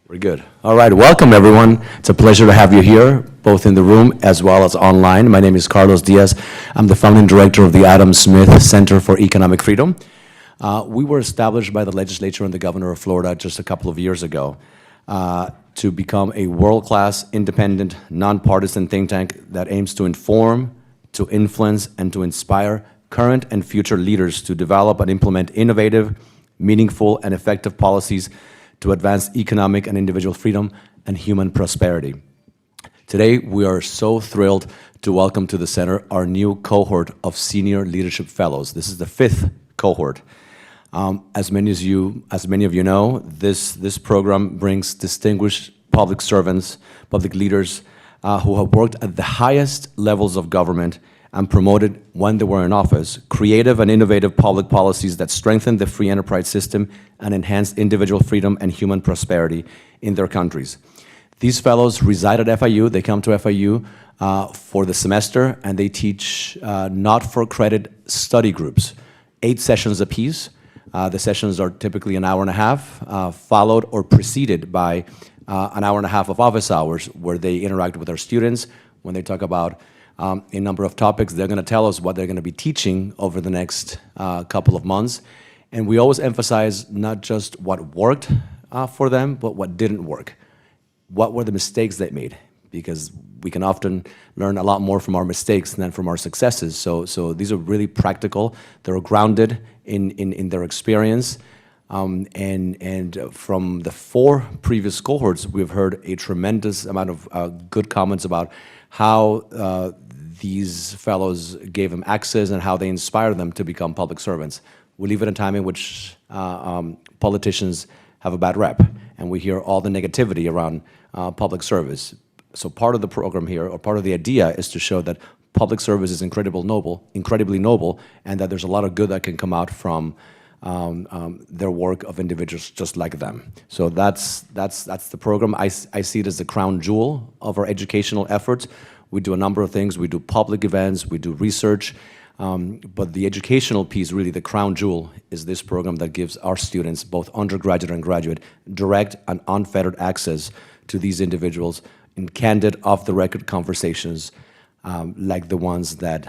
We're good. All right, welcome everyone. It's a pleasure to have you here, both in the room as well as online. My name is Carlos Diaz. I'm the founding director of the Adam Smith Center for Economic Freedom. We were established by the legislature and the governor of Florida just a couple of years ago to become a world-class, independent, nonpartisan think tank that aims to inform, to influence, and to inspire current and future leaders to develop and implement innovative, meaningful, and effective policies to advance economic and individual freedom and human prosperity. Today, we are so thrilled to welcome to the center our new cohort of senior leadership fellows. This is the 5th cohort. As many of you know, this program brings distinguished public servants, public leaders who have worked at the highest levels of government and promoted, when they were in office, creative and innovative public policies that strengthen the free enterprise system and enhance individual freedom and human prosperity in their countries. These fellows reside at FIU. They come to FIU for the semester, and they teach not-for-credit study groups, 8 sessions apiece. The sessions are typically an hour and a half, followed or preceded by an hour and a half of office hours, where they interact with our students. When they talk about a number of topics, they're going to tell us what they're going to be teaching over the next couple of months. And we always emphasize not just what worked for them, but what didn't work. What were the mistakes they made? Because we can often learn a lot more from our mistakes than from our successes. So these are really practical. They're grounded in their experience. And from the 4 previous cohorts, we've heard a tremendous amount of good comments about how these fellows gave them access and how they inspired them to become public servants. We live in a time in which politicians have a bad rep, and we hear all the negativity around public service. So part of the program here, or part of the idea, is to show that public service is incredibly noble, and that there's a lot of good that can come out from their work of individuals just like them. So that's the program. I see it as the crown jewel of our educational efforts. We do a number of things. We do public events, we do research, but the educational piece, really the crown jewel, is this program that gives our students, both undergraduate and graduate, direct and unfettered access to these individuals in candid, off-the-record conversations like the ones that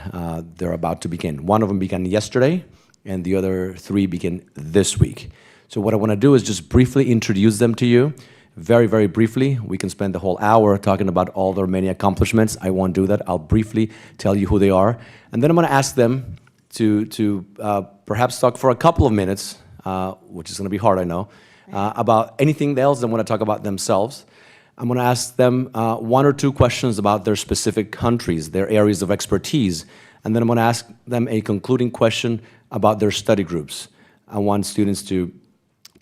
they're about to begin. One of them began yesterday, and the other 3 begin this week. So what I want to do is just briefly introduce them to you. Very, very briefly. We can spend the whole hour talking about all their many accomplishments. I won't do that. I'll briefly tell you who they are. And then I'm going to ask them to perhaps talk for a couple of minutes, which is going to be hard, I know, about anything else they want to talk about themselves. I'm going to ask them 1 or 2 questions about their specific countries, their areas of expertise. And then I'm going to ask them a concluding question about their study groups. I want students to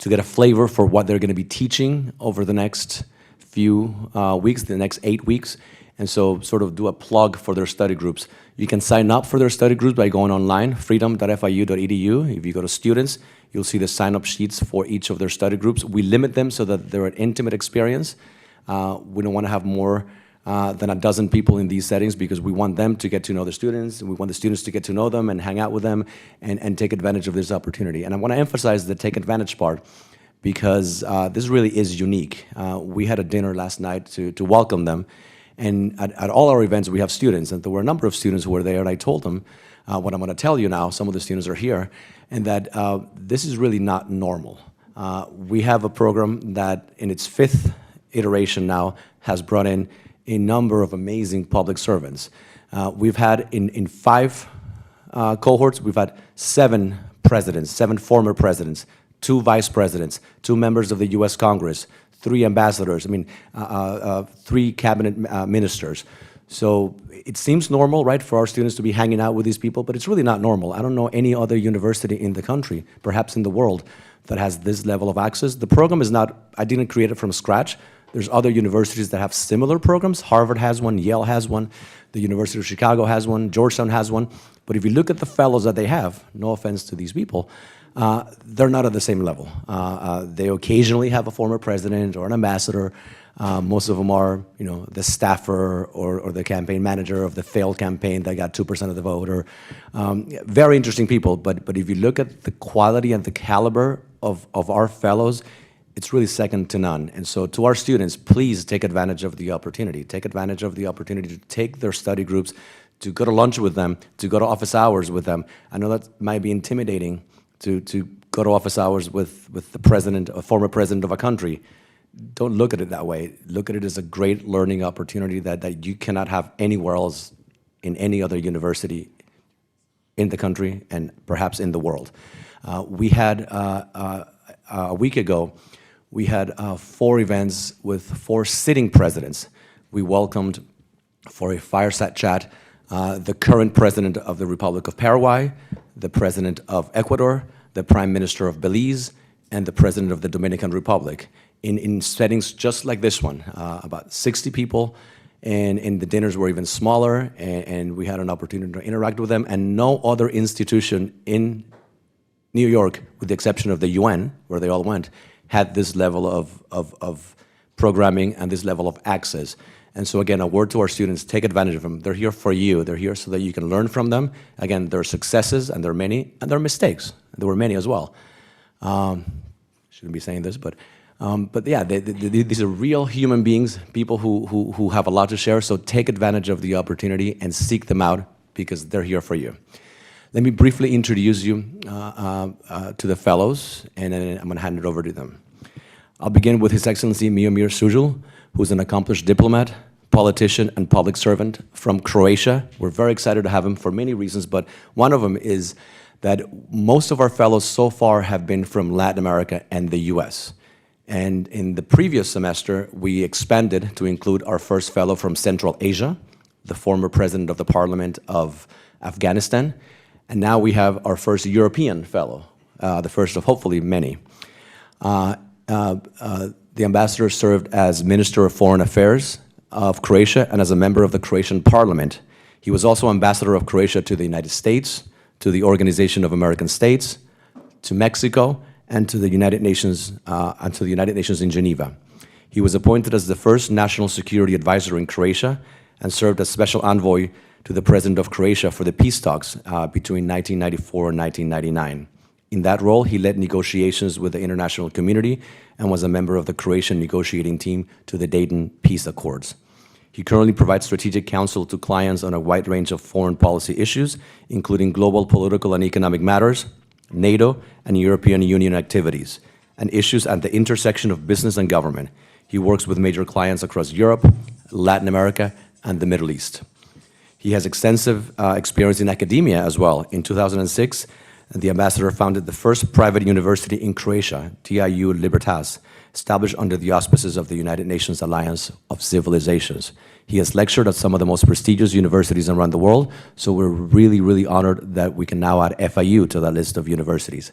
get a flavor for what they're going to be teaching over the next few weeks, the next 8 weeks, and so sort of do a plug for their study groups. You can sign up for their study groups by going online, freedom.fiu.edu. If you go to students, you'll see the sign-up sheets for each of their study groups. We limit them so that they're an intimate experience. We don't want to have more than a dozen people in these settings, because we want them to get to know the students, and we want the students to get to know them and hang out with them and take advantage of this opportunity. And I want to emphasize the take advantage part, because this really is unique. We had a dinner last night to welcome them, and at all our events we have students, and there were a number of students who were there, and I told them what I'm going to tell you now. Some of the students are here, and that this is really not normal. We have a program that in its 5th iteration now has brought in a number of amazing public servants. We've had in 5 cohorts, we've had 7 presidents, 7 former presidents, 2 vice presidents, 2 members of the US Congress, 3 ambassadors, 3 cabinet ministers. So it seems normal, right, for our students to be hanging out with these people, but it's really not normal. I don't know any other university in the country, perhaps in the world, that has this level of access. The program is not, I didn't create it from scratch. There's other universities that have similar programs. Harvard has one, Yale has one, the University of Chicago has one, Georgetown has one. But if you look at the fellows that they have, no offense to these people, they're not at the same level. They occasionally have a former president or an ambassador. Most of them are, the staffer or the campaign manager of the failed campaign that got 2% of the vote. Or, very interesting people, but if you look at the quality and the caliber of our fellows, it's really second to none. And so to our students, please take advantage of the opportunity. Take advantage of the opportunity to take their study groups, to go to lunch with them, to go to office hours with them. I know that might be intimidating to go to office hours with the president, a former president of a country. Don't look at it that way. Look at it as a great learning opportunity that you cannot have anywhere else in any other university in the country and perhaps in the world. We had, a week ago, we had 4 events with 4 sitting presidents. We welcomed for a fireside chat the current president of the Republic of Paraguay, the president of Ecuador, the prime minister of Belize, and the president of the Dominican Republic in settings just like this one, about 60 people, and the dinners were even smaller, and we had an opportunity to interact with them, and no other institution in New York, with the exception of the UN, where they all went, had this level of programming and this level of access. And so again, a word to our students, take advantage of them. They're here for you. They're here so that you can learn from them. Again, there are successes, and there are many, and there are mistakes. There were many as well. Shouldn't be saying this, but yeah, these are real human beings, people who have a lot to share, so take advantage of the opportunity and seek them out because they're here for you. Let me briefly introduce you to the fellows, and then I'm gonna hand it over to them. I'll begin with His Excellency Miomir Žužul, who's an accomplished diplomat, politician, and public servant from Croatia. We're very excited to have him for many reasons, but one of them is that most of our fellows so far have been from Latin America and the US. And in the previous semester, we expanded to include our first fellow from Central Asia, the former president of the Parliament of Afghanistan, and now we have our first European fellow, the first of hopefully many. The ambassador served as Minister of Foreign Affairs of Croatia and as a member of the Croatian Parliament. He was also ambassador of Croatia to the United States, to the Organization of American States, to Mexico, and to the United Nations, in Geneva. He was appointed as the first national security advisor in Croatia and served as special envoy to the President of Croatia for the peace talks between 1994 and 1999. In that role, he led negotiations with the international community and was a member of the Croatian negotiating team to the Dayton Peace Accords. He currently provides strategic counsel to clients on a wide range of foreign policy issues, including global political and economic matters, NATO and European Union activities, and issues at the intersection of business and government. He works with major clients across Europe, Latin America, and the Middle East. He has extensive experience in academia as well. In 2006, the ambassador founded the first private university in Croatia, TIU Libertas, established under the auspices of the United Nations Alliance of Civilizations. He has lectured at some of the most prestigious universities around the world, so we're really, really honored that we can now add FIU to that list of universities.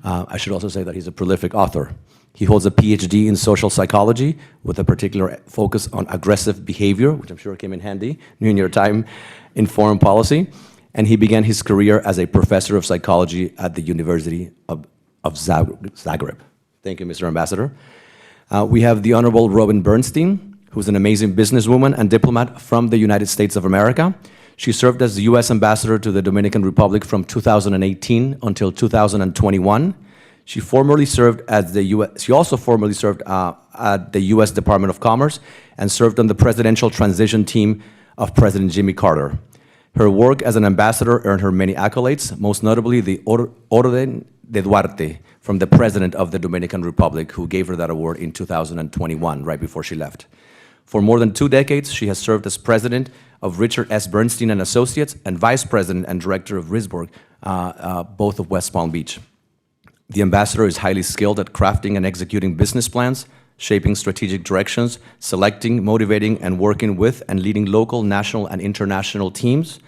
I should also say that he's a prolific author. He holds a PhD in social psychology with a particular focus on aggressive behavior, which I'm sure came in handy during your time in foreign policy. And he began his career as a professor of psychology at the University of Zagreb. Thank you, Mr. Ambassador. We have the Honorable Robin Bernstein, who's an amazing businesswoman and diplomat from the United States of America. She served as the U.S. Ambassador to the Dominican Republic from 2018 until 2021. She also formerly served at the U.S. Department of Commerce and served on the presidential transition team of President Jimmy Carter. Her work as an ambassador earned her many accolades, most notably the Orden de Duarte from the President of the Dominican Republic, who gave her that award in 2021, right before she left. For more than 2 decades, she has served as president of Richard S. Bernstein and Associates and vice president and director of Risborg, both of West Palm Beach. The ambassador is highly skilled at crafting and executing business plans, shaping strategic directions, selecting, motivating, and working with and leading local, national, and international teams,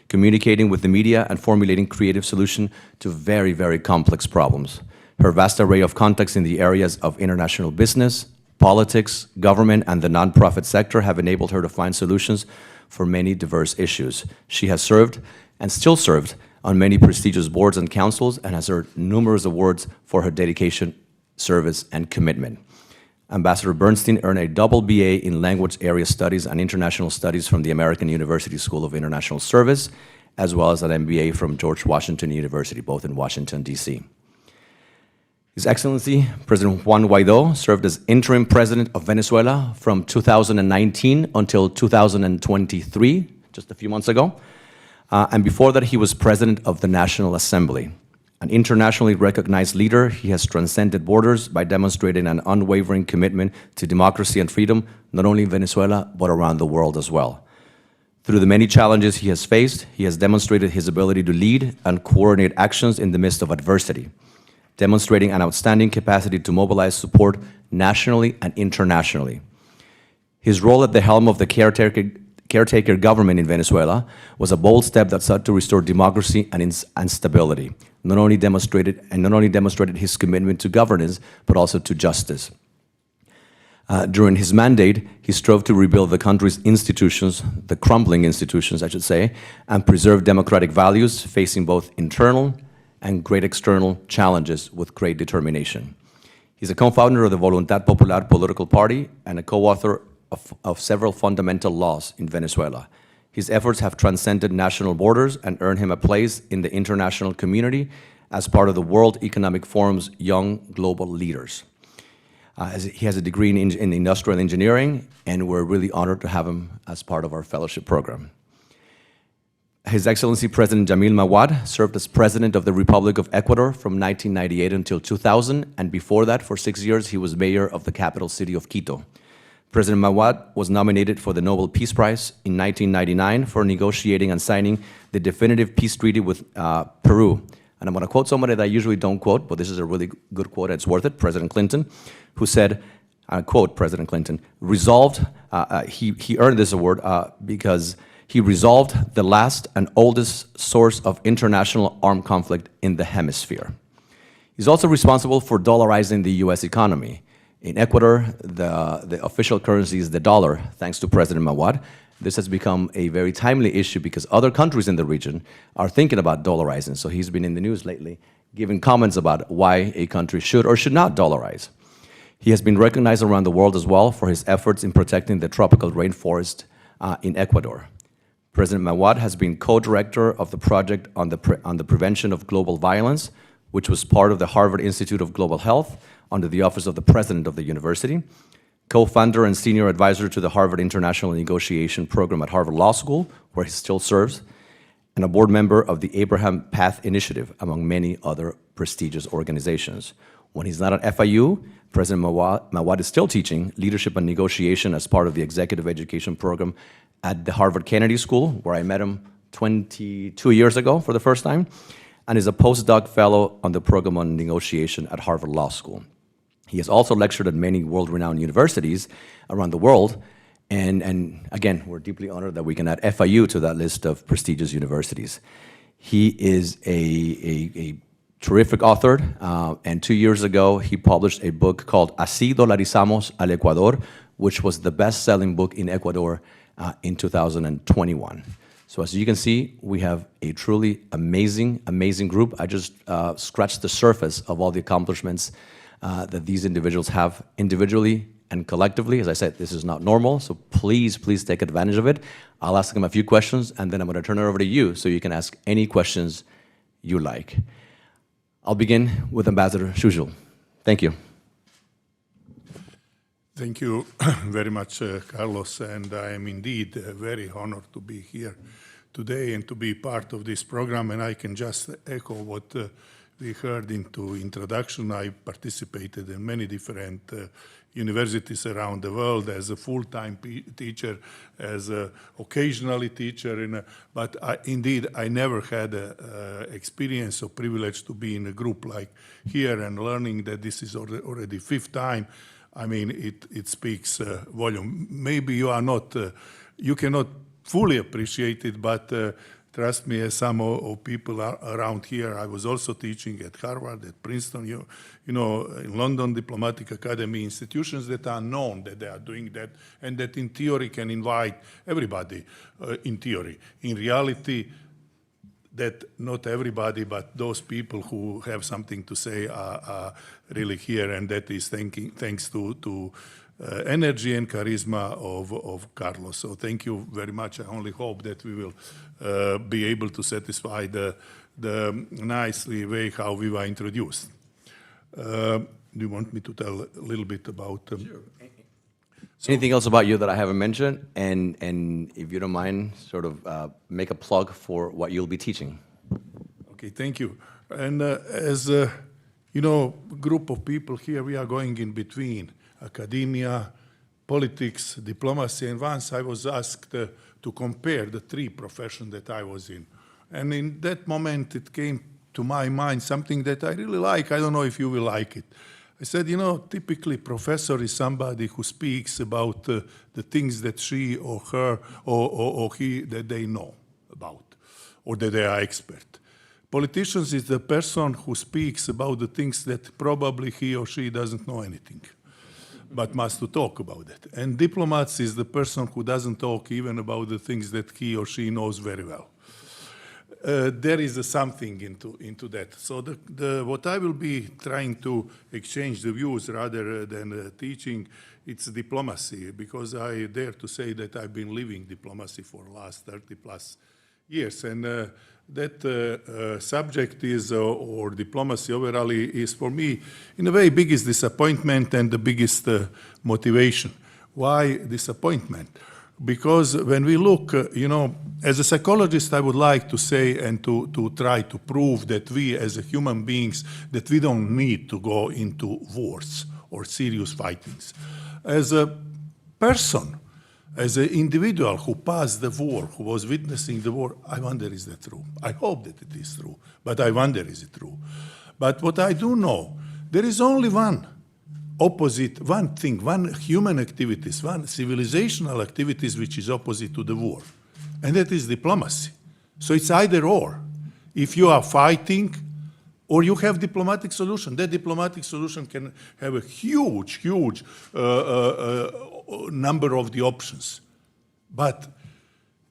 communicating with the media, and formulating creative solutions to very, very complex problems. Her vast array of contacts in the areas of international business, politics, government, and the nonprofit sector have enabled her to find solutions for many diverse issues. She has served, and still served, on many prestigious boards and councils, and has earned numerous awards for her dedication, service, and commitment. Ambassador Bernstein earned a double BA in Language Area Studies and International Studies from the American University School of International Service, as well as an MBA from George Washington University, both in Washington, D.C. His Excellency, President Juan Guaidó, served as interim president of Venezuela from 2019 until 2023, just a few months ago. And before that, he was president of the National Assembly. An internationally recognized leader, he has transcended borders by demonstrating an unwavering commitment to democracy and freedom, not only in Venezuela, but around the world as well. Through the many challenges he has faced, he has demonstrated his ability to lead and coordinate actions in the midst of adversity, demonstrating an outstanding capacity to mobilize support nationally and internationally. His role at the helm of the caretaker government in Venezuela was a bold step that sought to restore democracy and stability, not only demonstrated his commitment to governance, but also to justice. During his mandate, he strove to rebuild the country's institutions, the crumbling institutions, I should say, and preserve democratic values, facing both internal and great external challenges with great determination. He's a co-founder of the Voluntad Popular political party and a co-author of several fundamental laws in Venezuela. His efforts have transcended national borders and earned him a place in the international community as part of the World Economic Forum's Young Global Leaders. He has a degree in industrial engineering, and we're really honored to have him as part of our fellowship program. His Excellency President Jamil Mahuad served as President of the Republic of Ecuador from 1998 until 2000, and before that, for 6 years, he was mayor of the capital city of Quito. President Mahuad was nominated for the Nobel Peace Prize in 1999 for negotiating and signing the definitive peace treaty with Peru. And I'm going to quote somebody that I usually don't quote, but this is a really good quote, and it's worth it, President Clinton, who said, I quote President Clinton, he earned this award because he resolved the last and oldest source of international armed conflict in the hemisphere. He's also responsible for dollarizing the US economy. In Ecuador, the official currency is the dollar, thanks to President Mahuad. This has become a very timely issue because other countries in the region are thinking about dollarizing. So he's been in the news lately, giving comments about why a country should or should not dollarize. He has been recognized around the world as well for his efforts in protecting the tropical rainforest in Ecuador. President Mahuad has been co-director of the project on the prevention of global violence, which was part of the Harvard Institute of Global Health under the Office of the President of the University, co-founder and senior advisor to the Harvard International Negotiation Program at Harvard Law School, where he still serves, and a board member of the Abraham Path Initiative, among many other prestigious organizations. When he's not at FIU, President Mahuad is still teaching leadership and negotiation as part of the executive education program at the Harvard Kennedy School, where I met him 22 years ago for the first time, and is a postdoc fellow on the program on negotiation at Harvard Law School. He has also lectured at many world-renowned universities around the world, and again, we're deeply honored that we can add FIU to that list of prestigious universities. He is a terrific author, and 2 years ago, he published a book called Así Dolarizamos al Ecuador, which was the best-selling book in Ecuador in 2021. So as you can see, we have a truly amazing, amazing group. I just scratched the surface of all the accomplishments that these individuals have individually and collectively. As I said, this is not normal, so please, please take advantage of it. I'll ask them a few questions, and then I'm going to turn it over to you so you can ask any questions you like. I'll begin with Ambassador Žužul. Thank you. Thank you very much, Carlos, and I am indeed very honored to be here today and to be part of this program, and I can just echo what we heard into introduction. I participated in many different universities around the world as a full-time teacher, as an occasionally teacher, but indeed I never had experience or privilege to be in a group like here and learning that this is already fifth time. I mean, it speaks volume. Maybe you are not, you cannot fully appreciate it, but trust me, as some of people around here, I was also teaching at Harvard, at Princeton, you know, in London Diplomatic Academy, institutions that are known that they are doing that, and that in theory can invite everybody in theory. In reality, that not everybody, but those people who have something to say are really here, and that is thanks to energy and charisma of Carlos. So thank you very much. I only hope that we will be able to satisfy the nicely way how we were introduced. Do you want me to tell a little bit about? Sure. Anything else about you that I haven't mentioned? And if you don't mind, sort of make a plug for what you'll be teaching. Okay, thank you. And as you know, group of people here, we are going in between academia, politics, diplomacy, and once I was asked to compare the three professions that I was in. And in that moment, it came to my mind something that I really like. I don't know if you will like it. I said, you know, typically professor is somebody who speaks about the things that she or her or he, that they know about, or that they are expert. Politicians is the person who speaks about the things that probably he or she doesn't know anything, but must to talk about it. And diplomats is the person who doesn't talk even about the things that he or she knows very well. There is something into that. So what I will be trying to exchange the views rather than teaching, it's diplomacy, because I dare to say that I've been living diplomacy for the last 30 plus years. And that subject is, or diplomacy overall, is for me, in a way, biggest disappointment and the biggest motivation. Why disappointment? Because when we look, you know, as a psychologist, I would like to say and to try to prove that we as human beings, that we don't need to go into wars or serious fightings. As a person, as an individual who passed the war, who was witnessing the war, I wonder, is that true? I hope that it is true, but I wonder, is it true? But what I do know, there is only one thing, one human activities, one civilizational activities which is opposite to the war, and that is diplomacy. So it's either or. If you are fighting, or you have diplomatic solution. That diplomatic solution can have a huge number of the options. But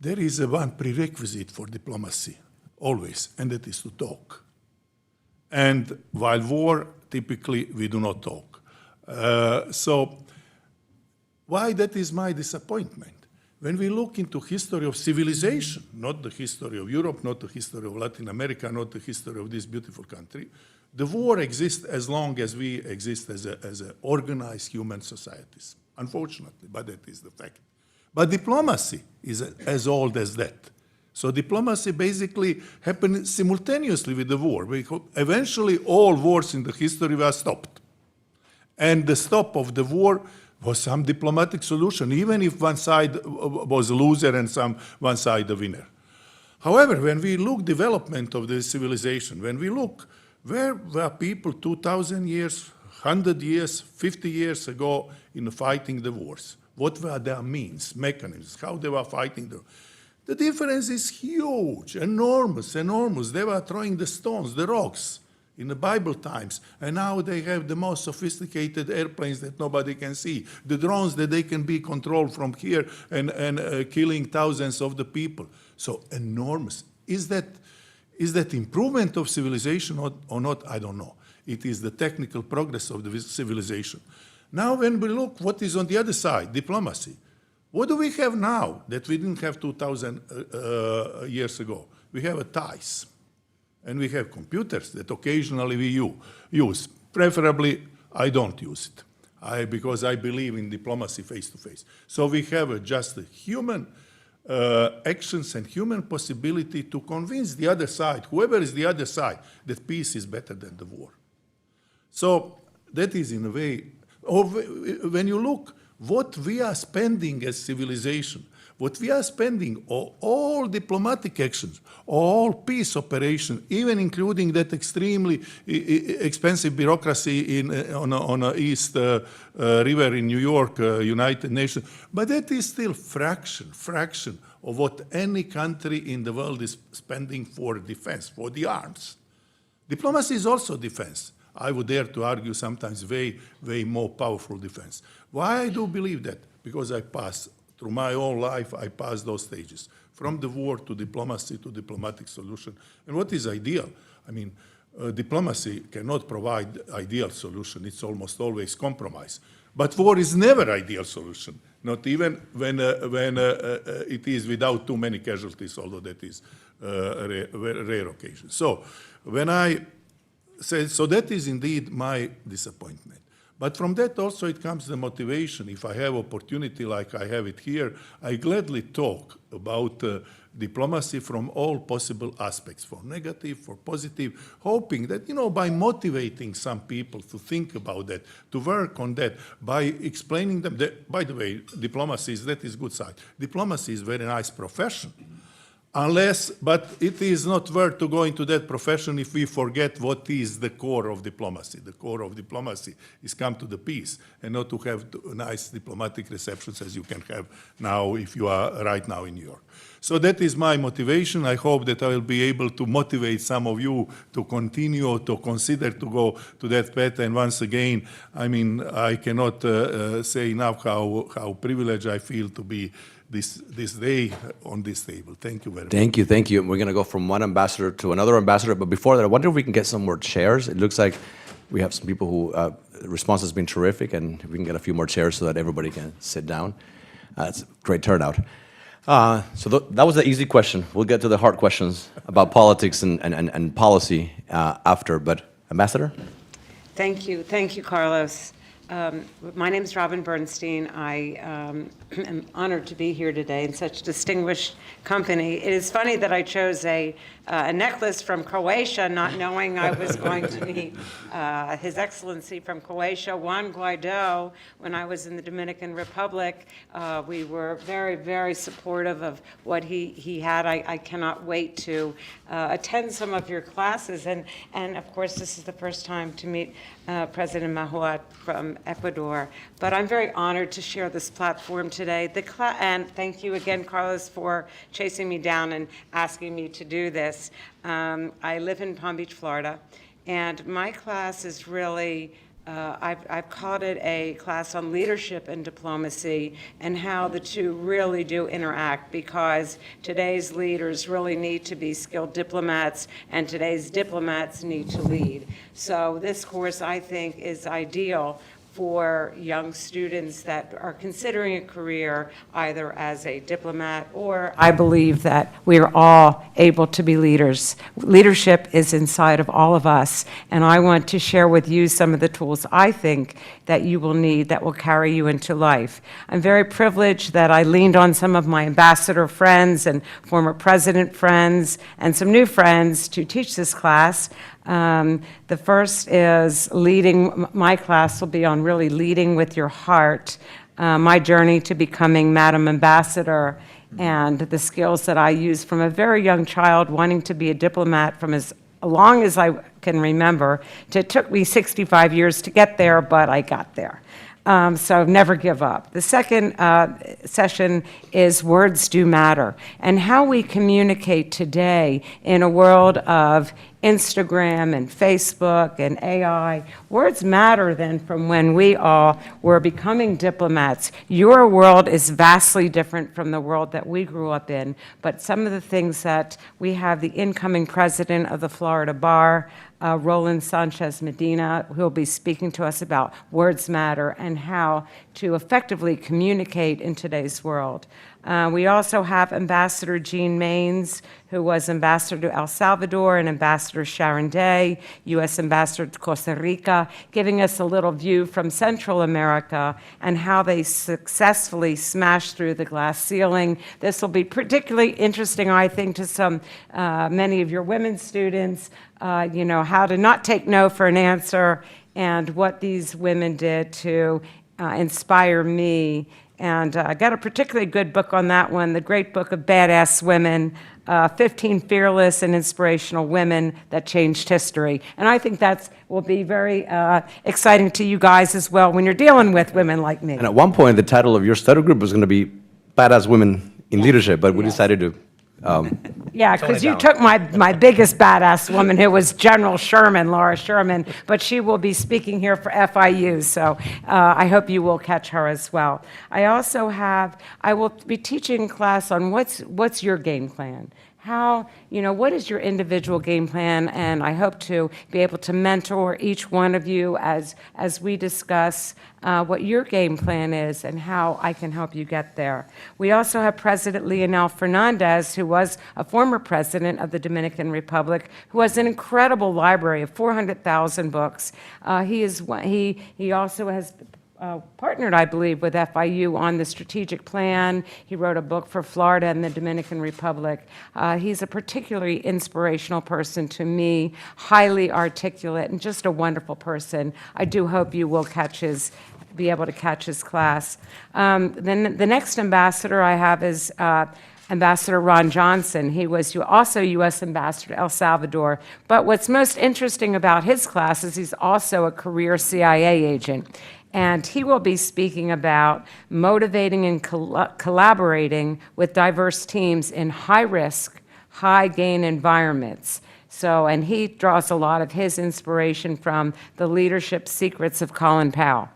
there is one prerequisite for diplomacy, always, and that is to talk. And while war, typically, we do not talk. So why that is my disappointment? When we look into history of civilization, not the history of Europe, not the history of Latin America, not the history of this beautiful country, the war exists as long as we exist as a organized human societies, unfortunately, but that is the fact. But diplomacy is as old as that. So diplomacy basically happened simultaneously with the war. Eventually, all wars in the history were stopped. And the stop of the war was some diplomatic solution, even if one side was a loser and one side a winner. However, when we look development of the civilization, when we look where were people 2,000 years, 100 years, 50 years ago in fighting the wars, what were their means, mechanisms, how they were fighting the difference is huge, enormous. They were throwing the stones, the rocks, in the Bible times, and now they have the most sophisticated airplanes that nobody can see, the drones that they can be controlled from here and killing thousands of the people. So enormous. Is that improvement of civilization or not? I don't know. It is the technical progress of the civilization. Now when we look what is on the other side, diplomacy, what do we have now that we didn't have 2,000 years ago? We have ties. And we have computers that occasionally we use. Preferably, I don't use it because I believe in diplomacy face-to-face. So we have just human actions and human possibility to convince the other side, whoever is the other side, that peace is better than the war. So that is in a way, or when you look what we are spending as civilization, what we are spending on all diplomatic actions, all peace operations, even including that extremely expensive bureaucracy on a East River in New York, United Nations, but that is still fraction of what any country in the world is spending for defense, for the arms. Diplomacy is also defense. I would dare to argue sometimes way more powerful defense. Why I do believe that? Because I passed through my own life, I passed those stages, from the war to diplomacy to diplomatic solution. And what is ideal? I mean, diplomacy cannot provide ideal solution. It's almost always compromise. But war is never ideal solution, not even when it is without too many casualties, although that is a rare occasion. So when I so that is indeed my disappointment. But from that also it comes the motivation. If I have opportunity like I have it here, I gladly talk about diplomacy from all possible aspects, for negative, for positive, hoping that, by motivating some people to think about that, to work on that, by explaining them that, by the way, diplomacy that is good side. Diplomacy is a very nice profession. But it is not worth to go into that profession if we forget what is the core of diplomacy. The core of diplomacy is come to the peace and not to have nice diplomatic receptions as you can have now if you are right now in New York. So that is my motivation. I hope that I will be able to motivate some of you to continue, to consider to go to that path. And once again, I cannot say enough how privileged I feel to be this day on this table. Thank you very much. Thank you. We're going to go from one ambassador to another ambassador, but before that, I wonder if we can get some more chairs. It looks like we have some people who, the response has been terrific, and if we can get a few more chairs so that everybody can sit down. It's a great turnout. So that was the easy question. We'll get to the hard questions about politics and policy after, but Ambassador? Thank you, Carlos. My name is Bernstein. I am honored to be here today in such distinguished company. It is funny that I chose a necklace from Croatia, not knowing I was going to meet His Excellency from Croatia, Juan Guaidó. When I was in the Dominican Republic, we were very, very supportive of what he had. I cannot wait to attend some of your classes. And of course, this is the first time to meet President Mahuad from Ecuador. But I'm very honored to share this platform today. And thank you again, Carlos, for chasing me down and asking me to do this. I live in Palm Beach, Florida, and my class is really, I've called it a class on leadership and diplomacy and how the two really do interact, because today's leaders really need to be skilled diplomats and today's diplomats need to lead. So this course, I think, is ideal for young students that are considering a career either as a diplomat or I believe that we are all able to be leaders. Leadership is inside of all of us, and I want to share with you some of the tools I think that you will need that will carry you into life. I'm very privileged that I leaned on some of my ambassador friends and former president friends and some new friends to teach this class. The first is leading. My class will be on really leading with your heart, my journey to becoming Madam Ambassador, and the skills that I used from a very young child wanting to be a diplomat from as long as I can remember. It took me 65 years to get there, but I got there. So never give up. The second session is words do matter, and how we communicate today in a world of Instagram and Facebook and AI. Words matter then from when we all were becoming diplomats. Your world is vastly different from the world that we grew up in, but some of the things that we have, the incoming president of the Florida Bar, Roland Sanchez Medina, who will be speaking to us about words matter and how to effectively communicate in today's world. We also have Ambassador Jean Maines, who was Ambassador to El Salvador, and Ambassador Sharon Day, U.S. Ambassador to Costa Rica, giving us a little view from Central America and how they successfully smashed through the glass ceiling. This will be particularly interesting, I think, to many of your women students, how to not take no for an answer and what these women did to inspire me. And I got a particularly good book on that one, the great book of Badass Women, 15 Fearless and Inspirational Women That Changed History. And I think that will be very exciting to you guys as well when you're dealing with women like me. And at one point, the title of your study group was going to be Badass Women in Leadership, but we decided to yeah, because you took my biggest badass woman, who was General Sherman, Laura Sherman, but she will be speaking here for FIU, so I hope you will catch her as well. I will be teaching class on what's your game plan. what is your individual game plan? And I hope to be able to mentor each one of you as we discuss what your game plan is and how I can help you get there. We also have President Leonel Fernandez, who was a former president of the Dominican Republic, who has an incredible library of 400,000 books. He also has partnered, I believe, with FIU on the strategic plan. He wrote a book for Florida and the Dominican Republic. He's a particularly inspirational person to me, highly articulate, and just a wonderful person. I do hope you will be able to catch his class. Then the next ambassador I have is Ambassador Ron Johnson. He was also U.S. Ambassador to El Salvador. But what's most interesting about his class is he's also a career CIA agent. And he will be speaking about motivating and collaborating with diverse teams in high-risk, high-gain environments. And he draws a lot of his inspiration from the leadership secrets of Colin Powell.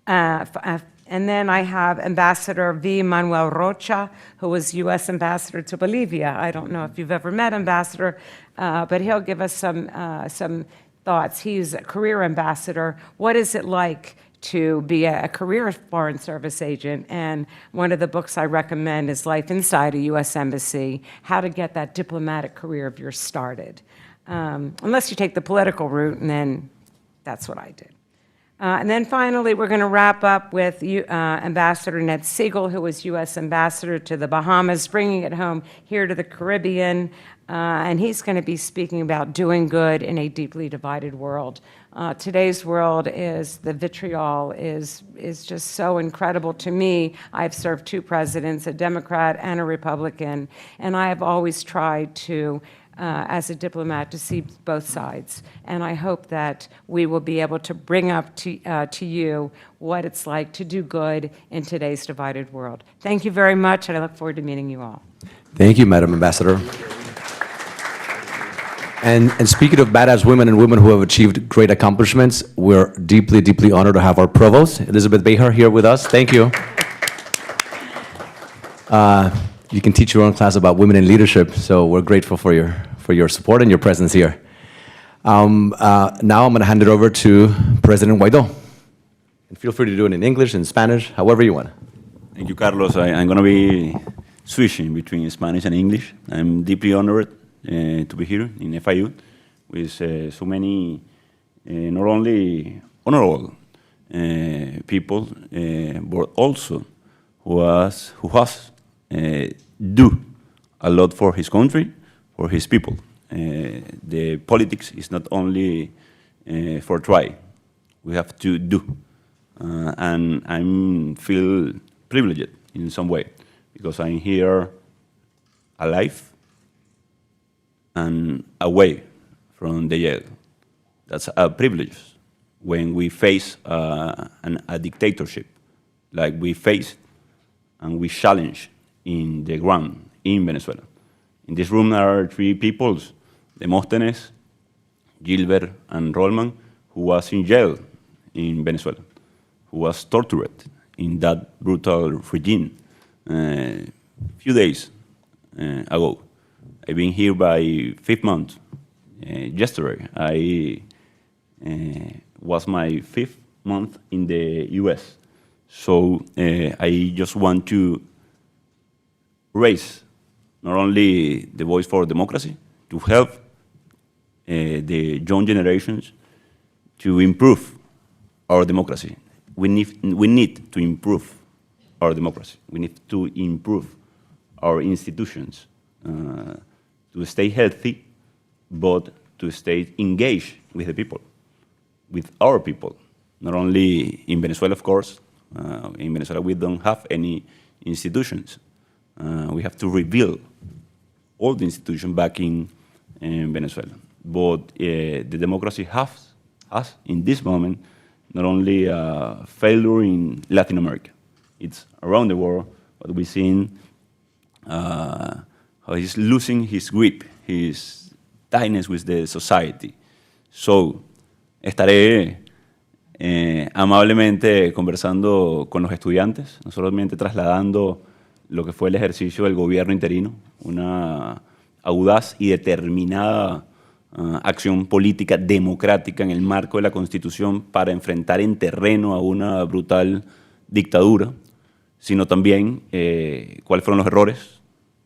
And then I have Ambassador V. Manuel Rocha, who was U.S. Ambassador to Bolivia. I don't know if you've ever met Ambassador, but he'll give us some thoughts. He's a career ambassador. What is it like to be a career Foreign Service agent? And one of the books I recommend is Life Inside a U.S. Embassy, How to Get That Diplomatic Career of Yours Started. Unless you take the political route, and then that's what I did. And then finally, we're going to wrap up with Ambassador Ned Siegel, who was U.S. Ambassador to the Bahamas, bringing it home here to the Caribbean. And he's going to be speaking about doing good in a deeply divided world. Today's world the vitriol is just so incredible to me. I've served 2 presidents, a Democrat and a Republican, and I have always tried to, as a diplomat, to see both sides. And I hope that we will be able to bring up to you what it's like to do good in today's divided world. Thank you very much, and I look forward to meeting you all. Thank you, Madam Ambassador. And speaking of badass women and women who have achieved great accomplishments, we're deeply, deeply honored to have our provost, Elizabeth Behar, here with us. Thank you. You can teach your own class about women in leadership, so we're grateful for your support and your presence here. Now I'm going to hand it over to President Guaidó. And feel free to do it in English, in Spanish, however you want. Thank you, Carlos. I'm going to be switching between Spanish and English. I'm deeply honored to be here in FIU with so many not only honorable people, but also who has do a lot for his country, for his people. The politics is not only for try. We have to do. And I feel privileged in some way because I'm here alive and away from the jail. That's a privilege when we face a dictatorship like we faced and we challenge in the ground in Venezuela. In this room there are 3 people, Demóstenes, Gilbert, and Rollman, who was in jail in Venezuela, who was tortured in that brutal regime a few days ago. I've been here by 5th month. Yesterday, I was my 5th month in the US. So I just want to raise not only the voice for democracy, to help the young generations to improve our democracy. We need to improve our democracy. We need to improve our institutions. To stay healthy, but to stay engaged with the people, with our people. Not only in Venezuela, of course. In Venezuela, we don't have any institutions. We have to rebuild all the institutions back in Venezuela. But the democracy has, in this moment, not only a failure in Latin America. It's around the world, but we've seen how he's losing his grip, his tightness with the society. So, estaré amablemente conversando con los estudiantes, no solamente trasladando lo que fue el ejercicio del gobierno interino, una audaz y determinada acción política democrática en el marco de la Constitución para enfrentar en terreno a una brutal dictadura, sino también cuáles fueron los errores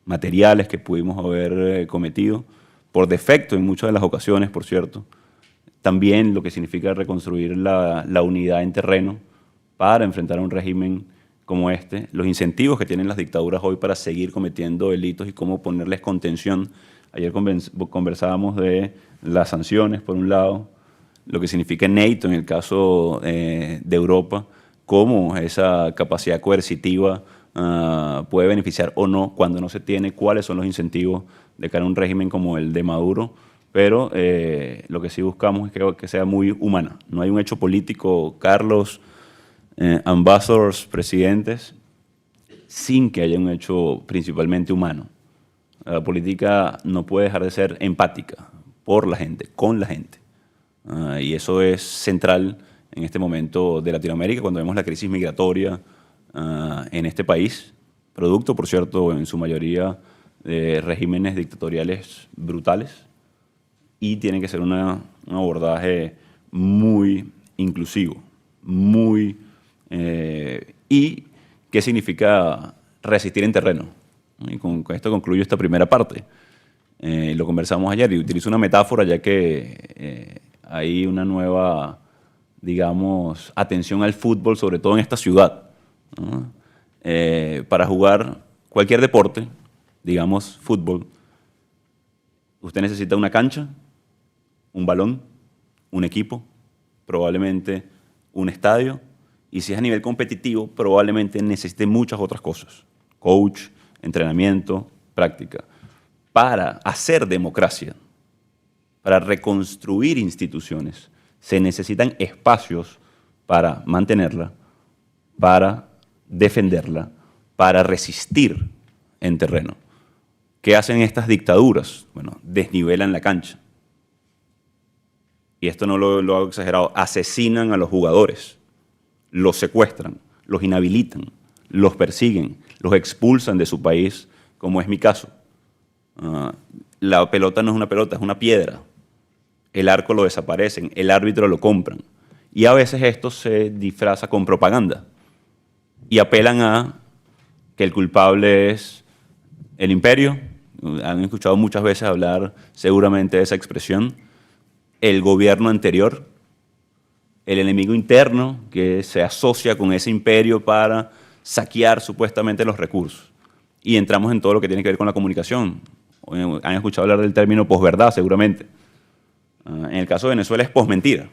materiales que pudimos haber cometido, por defecto en muchas de las ocasiones, por cierto. También lo que significa reconstruir la unidad en terreno para enfrentar a un régimen como este, los incentivos que tienen las dictaduras hoy para seguir cometiendo delitos y cómo ponerles contención. Ayer conversábamos de las sanciones, por un lado, lo que significa NATO en el caso de Europa, cómo esa capacidad coercitiva puede beneficiar o no cuando no se tiene, cuáles son los incentivos de cara a un régimen como el de Maduro, pero lo que sí buscamos es que sea muy humana. No hay un hecho político, Carlos, ambassadors, presidentes, sin que haya un hecho principalmente humano. La política no puede dejar de ser empática por la gente, con la gente. Y eso es central en este momento de Latinoamérica, cuando vemos la crisis migratoria en este país, producto, por cierto, en su mayoría de regímenes dictatoriales brutales, y tiene que ser un abordaje muy inclusivo, muy... ¿Y qué significa resistir en terreno? Y con esto concluyo esta primera parte. Lo conversamos ayer y utilizo una metáfora ya que hay una nueva, digamos, atención al fútbol, sobre todo en esta ciudad, ¿no? Para jugar cualquier deporte, digamos fútbol, usted necesita una cancha, un balón, un equipo, probablemente un estadio, y si es a nivel competitivo, probablemente necesite muchas otras cosas: coach, entrenamiento, práctica. Para hacer democracia, para reconstruir instituciones, se necesitan espacios para mantenerla, para defenderla, para resistir en terreno. ¿Qué hacen estas dictaduras? Bueno, desnivelan la cancha. Y esto no lo hago exagerado, asesinan a los jugadores, los secuestran, los inhabilitan, los persiguen, los expulsan de su país, como es mi caso. La pelota no es una pelota, es una piedra. El arco lo desaparecen, el árbitro lo compran. Y a veces esto se disfraza con propaganda. Y apelan a que el culpable es el imperio. Han escuchado muchas veces hablar seguramente de esa expresión. El gobierno anterior, el enemigo interno que se asocia con ese imperio para saquear supuestamente los recursos. Y entramos en todo lo que tiene que ver con la comunicación. Han escuchado hablar del término posverdad, seguramente. En el caso de Venezuela es posmentira.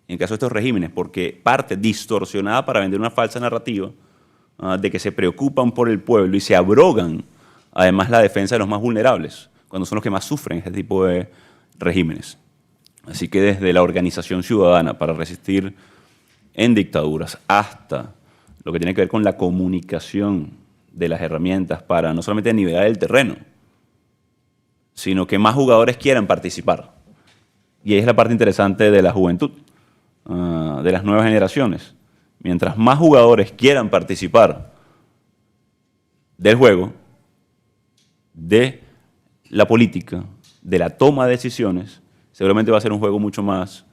En el caso de estos regímenes, porque parte distorsionada para vender una falsa narrativa de que se preocupan por el pueblo y se abrogan, además, la defensa de los más vulnerables, cuando son los que más sufren este tipo de regímenes. Así que desde la organización ciudadana para resistir en dictaduras hasta lo que tiene que ver con la comunicación de las herramientas para no solamente nivelar el terreno, sino que más jugadores quieran participar. Y ahí es la parte interesante de la juventud, de las nuevas generaciones. Mientras más jugadores quieran participar del juego, de la política, de la toma de decisiones, seguramente va a ser un juego mucho más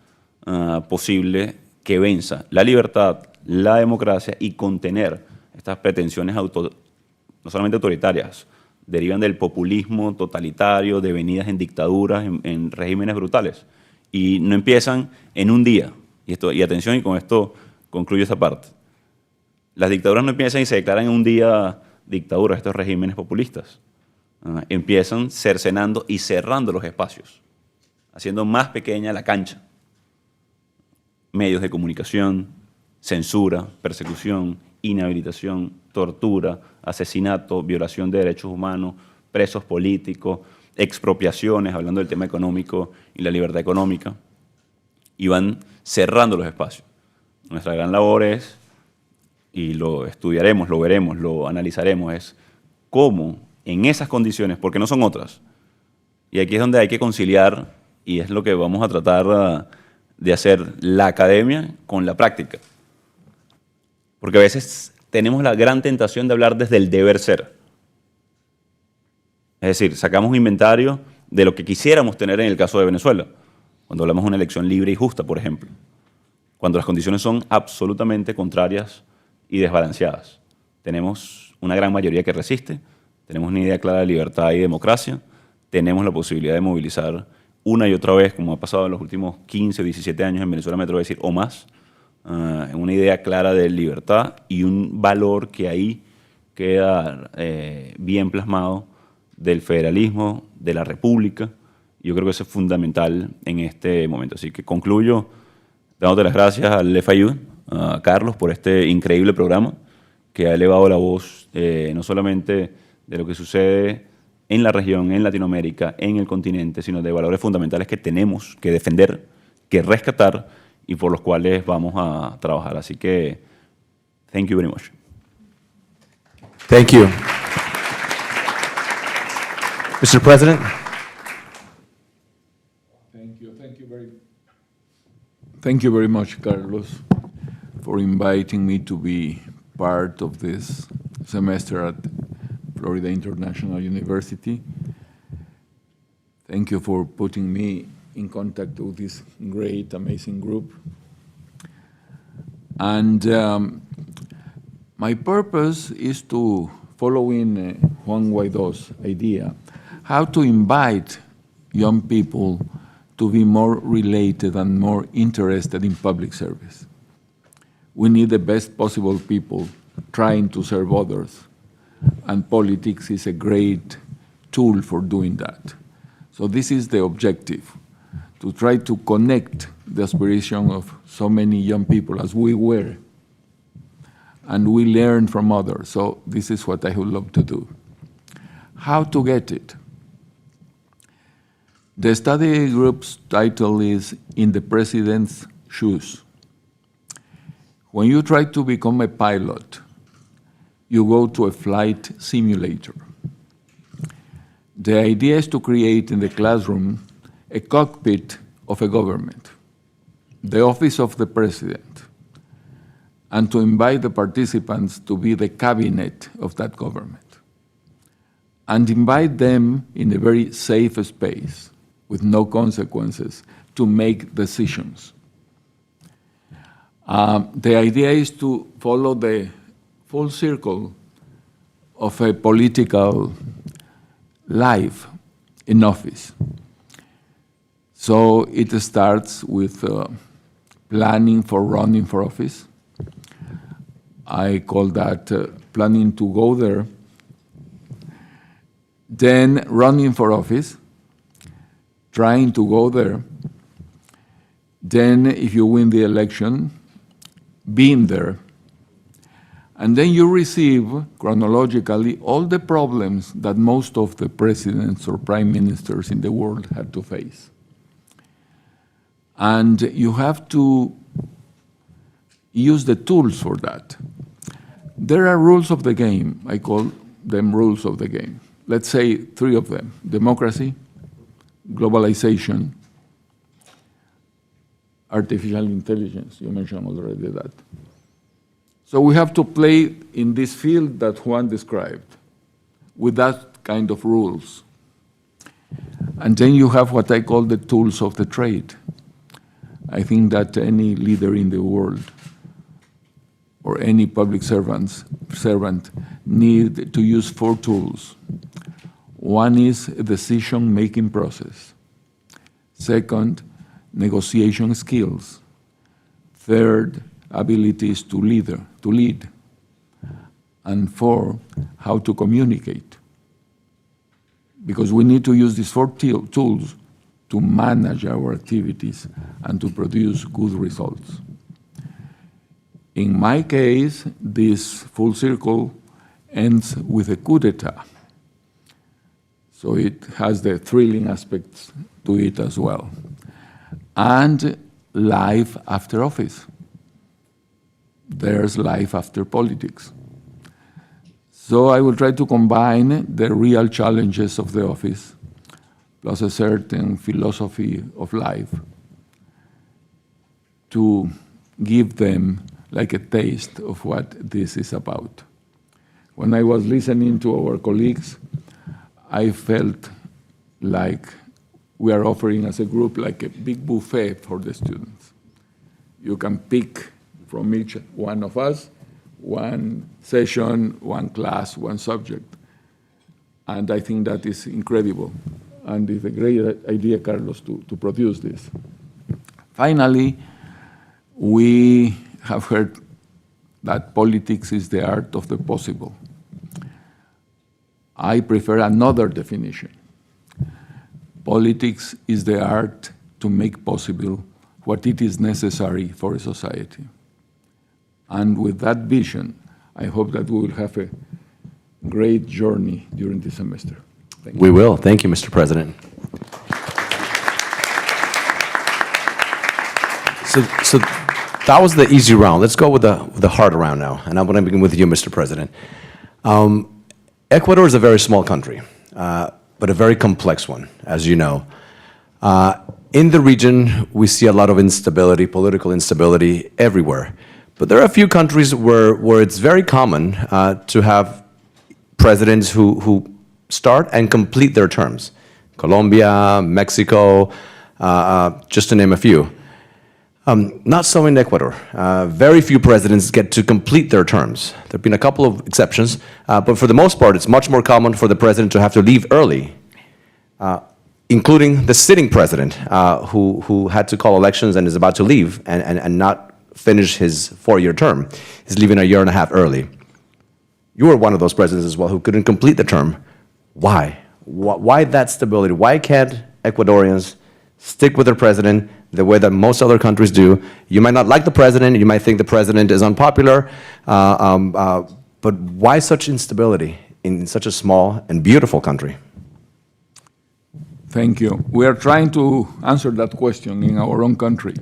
posible que venza la libertad, la democracia y contener estas pretensiones no solamente autoritarias, derivan del populismo totalitario, devenidas en dictaduras, en regímenes brutales. Y no empiezan en un día. Y atención, y con esto concluyo esta parte. Las dictaduras no empiezan y se declaran en un día dictaduras, estos regímenes populistas. Empiezan cercenando y cerrando los espacios, haciendo más pequeña la cancha. Medios de comunicación, censura, persecución, inhabilitación, tortura, asesinato, violación de derechos humanos, presos políticos, expropiaciones, hablando del tema económico y la libertad económica, y van cerrando los espacios. Nuestra gran labor es, y lo estudiaremos, lo veremos, lo analizaremos, es cómo en esas condiciones, porque no son otras, y aquí es donde hay que conciliar, y es lo que vamos a tratar de hacer la academia con la práctica. Porque a veces tenemos la gran tentación de hablar desde el deber ser. Es decir, sacamos un inventario de lo que quisiéramos tener en el caso de Venezuela, cuando hablamos de una elección libre y justa, por ejemplo, cuando las condiciones son absolutamente contrarias y desbalanceadas. Tenemos una gran mayoría que resiste, tenemos una idea clara de libertad y democracia, tenemos la posibilidad de movilizar una y otra vez, como ha pasado en los últimos 15 o 17 años en Venezuela, me atrevo a decir, o más, una idea clara de libertad y un valor que ahí queda bien plasmado del federalismo, de la república. Yo creo que eso es fundamental en este momento. Así que concluyo dándote las gracias al FIU, a Carlos, por este increíble programa que ha elevado la voz no solamente de lo que sucede en la región, en Latinoamérica, en el continente, sino de valores fundamentales que tenemos que defender, que rescatar y por los cuales vamos a trabajar. Así que, thank you very much. Thank you. Mr. President? Thank you very much, Carlos, for inviting me to be part of this semester at Florida International University. Thank you for putting me in contact with this great, amazing group. And my purpose is to follow in Juan Guaidó's idea, how to invite young people to be more related and more interested in public service. We need the best possible people trying to serve others, and politics is a great tool for doing that. So this is the objective, to try to connect the aspiration of so many young people as we were, and we learn from others. So this is what I would love to do. How to get it? The study group's title is In the President's Shoes. When you try to become a pilot, you go to a flight simulator. The idea is to create in the classroom a cockpit of a government, the office of the president, and to invite the participants to be the cabinet of that government, and invite them in a very safe space with no consequences to make decisions. The idea is to follow the full circle of a political life in office. So it starts with planning for running for office. I call that planning to go there. Then running for office, trying to go there. Then, if you win the election, being there. And then you receive, chronologically, all the problems that most of the presidents or prime ministers in the world had to face. And you have to use the tools for that. There are rules of the game. I call them rules of the game. Let's say 3 of them: democracy, globalization, artificial intelligence. You mentioned already that. So we have to play in this field that Juan described with that kind of rules. And then you have what I call the tools of the trade. I think that any leader in the world or any public servant need to use 4 tools. One is a decision-making process. Second, negotiation skills. Third, abilities to lead. And 4, how to communicate. Because we need to use these 4 tools to manage our activities and to produce good results. In my case, this full circle ends with a coup d'etat. So it has the thrilling aspects to it as well. And life after office. There's life after politics. So I will try to combine the real challenges of the office plus a certain philosophy of life to give them like a taste of what this is about. When I was listening to our colleagues, I felt like we are offering as a group like a big buffet for the students. You can pick from each one of us one session, one class, one subject. And I think that is incredible. And it's a great idea, Carlos, to produce this. Finally, we have heard that politics is the art of the possible. I prefer another definition. Politics is the art to make possible what it is necessary for a society. And with that vision, I hope that we will have a great journey during the semester. Thank you. We will. Thank you, Mr. President. So that was the easy round. Let's go with the hard round now. And I'm going to begin with you, Mr. President. Ecuador is a very small country, but a very complex one, as you know. In the region, we see a lot of instability, political instability everywhere. But there are a few countries where it's very common to have presidents who start and complete their terms. Colombia, Mexico, just to name a few. Not so in Ecuador. Very few presidents get to complete their terms. There have been a couple of exceptions, but for the most part, it's much more common for the president to have to leave early, including the sitting president, who had to call elections and is about to leave and not finish his 4-year term. He's leaving a year and a half early. You were one of those presidents as well who couldn't complete the term. Why? Why that stability? Why can't Ecuadorians stick with their president the way that most other countries do? You might not like the president, you might think the president is unpopular, but why such instability in such a small and beautiful country? Thank you. We are trying to answer that question in our own country.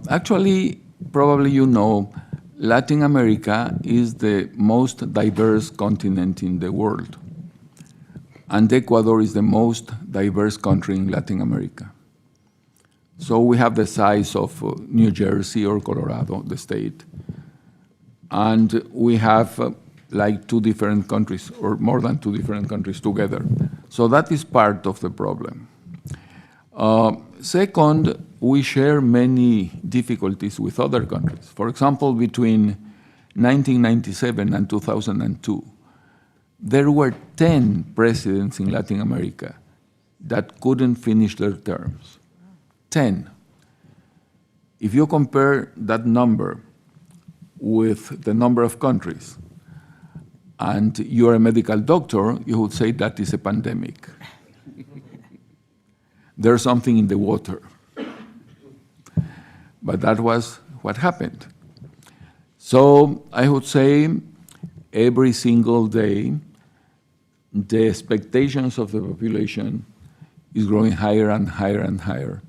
Actually, probably you know, Latin America is the most diverse continent in the world. And Ecuador is the most diverse country in Latin America. So we have the size of New Jersey or Colorado, the state. And we have like 2 different countries, or more than 2 different countries together. So that is part of the problem. Second, we share many difficulties with other countries. For example, between 1997 and 2002, there were 10 presidents in Latin America that couldn't finish their terms. 10. If you compare that number with the number of countries, and you're a medical doctor, you would say that is a pandemic. There's something in the water. But that was what happened. So I would say every single day, the expectations of the population is growing higher and higher and higher,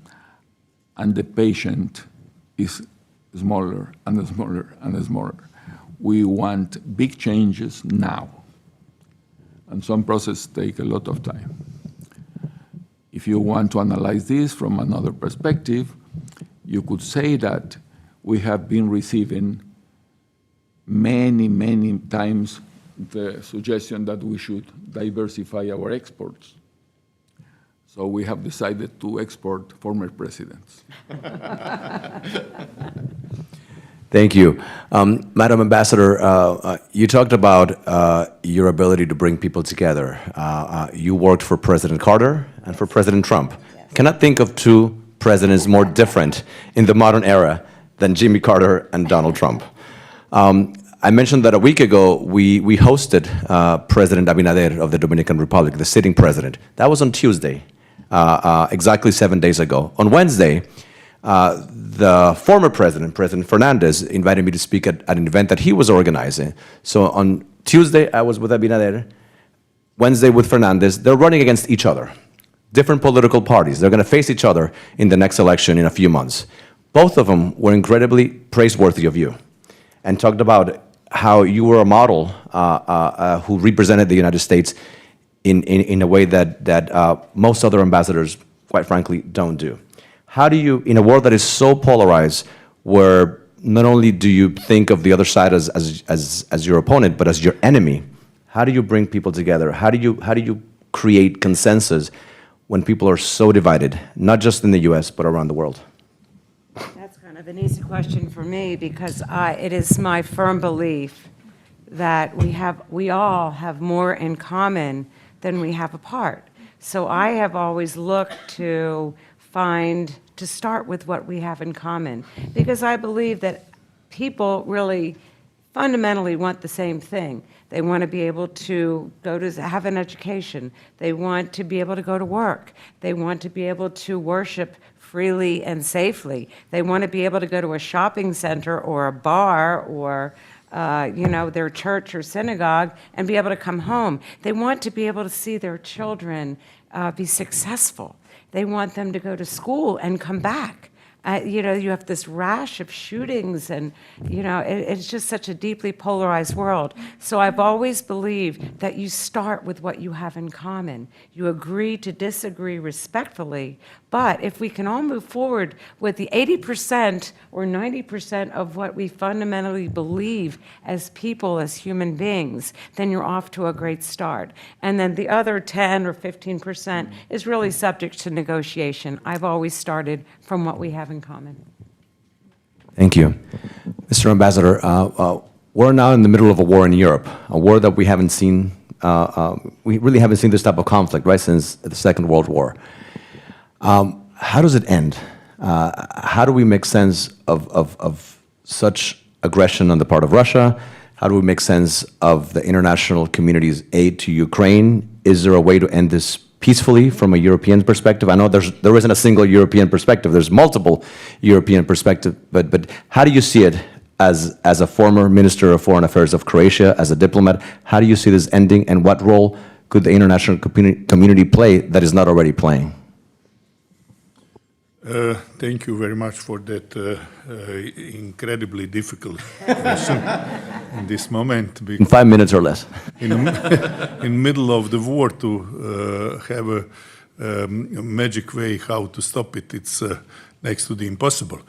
and the patient is smaller and smaller and smaller. We want big changes now, and some processes take a lot of time. If you want to analyze this from another perspective, you could say that we have been receiving many, many times the suggestion that we should diversify our exports. So we have decided to export former presidents. Thank you. Madam Ambassador, you talked about your ability to bring people together. You worked for President Carter and for President Trump. Yes. Cannot think of 2 presidents more different in the modern era than Jimmy Carter and Donald Trump. I mentioned that a week ago we hosted President Abinader of the Dominican Republic, the sitting president. That was on Tuesday, exactly 7 days ago. On Wednesday, the former president, President Fernandez, invited me to speak at an event that he was organizing. So on Tuesday, I was with Abinader. Wednesday with Fernandez. They're running against each other. Different political parties. They're going to face each other in the next election in a few months. Both of them were incredibly praiseworthy of you and talked about how you were a model who represented the United States in a way that most other ambassadors, quite frankly, don't do. How do you, in a world that is so polarized, where not only do you think of the other side as your opponent, but as your enemy, How do you bring people together? How do you create consensus when people are so divided, not just in the US, but around the world? That's kind of an easy question for me because it is my firm belief that we all have more in common than we have apart. So I have always looked to start with what we have in common, because I believe that people really fundamentally want the same thing. They want to be able to have an education. They want to be able to go to work. They want to be able to worship freely and safely. They want to be able to go to a shopping center or a bar or their church or synagogue and be able to come home. They want to be able to see their children be successful. They want them to go to school and come back. You have this rash of shootings and, it's just such a deeply polarized world. So I've always believed that you start with what you have in common. You agree to disagree respectfully, but if we can all move forward with the 80% or 90% of what we fundamentally believe as people, as human beings, then you're off to a great start. And then the other 10 or 15% is really subject to negotiation. I've always started from what we have in common. Thank you. Mr. Ambassador, we're now in the middle of a war in Europe, a war that we haven't seen, we really haven't seen this type of conflict, right, since the Second World War. How does it end? How do we make sense of such aggression on the part of Russia? How do we make sense of the international community's aid to Ukraine? Is there a way to end this peacefully from a European perspective? I know there isn't a single European perspective. There's multiple European perspectives, but how do you see it as a former Minister of Foreign Affairs of Croatia, as a diplomat? How do you see this ending, and what role could the international community play that is not already playing? Thank you very much for that incredibly difficult question in this moment. In 5 minutes or less. In middle of the war, to have a magic way how to stop it, it's next to the impossible.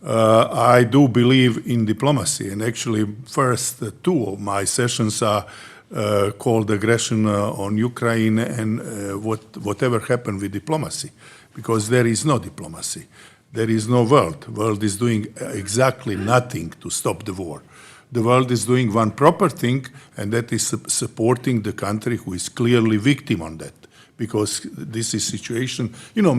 I do believe in diplomacy, and actually first two of my sessions are called aggression on Ukraine and whatever happened with diplomacy. Because there is no diplomacy. There is no world. The world is doing exactly nothing to stop the war. The world is doing one proper thing, and that is supporting the country who is clearly victim on that. Because this is situation, in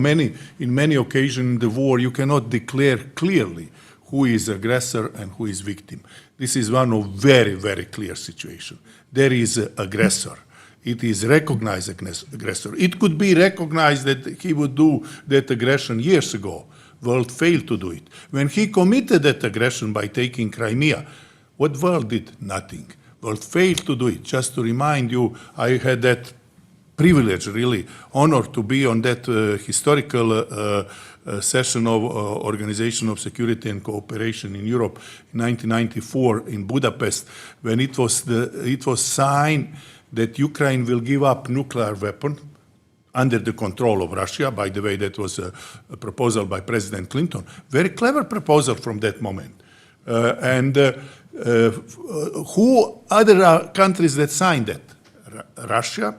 many occasions in the war, you cannot declare clearly who is aggressor and who is victim. This is one of very, very clear situation. There is an aggressor. It is recognized aggressor. It could be recognized that he would do that aggression years ago. World failed to do it. When he committed that aggression by taking Crimea, what world did? Nothing. World failed to do it. Just to remind you, I had that privilege, really, honor to be on that historical session of Organization of Security and Cooperation in Europe in 1994 in Budapest, when it was signed that Ukraine will give up nuclear weapon under the control of Russia. By the way, that was a proposal by President Clinton. Very clever proposal from that moment. Who other countries that signed that? Russia,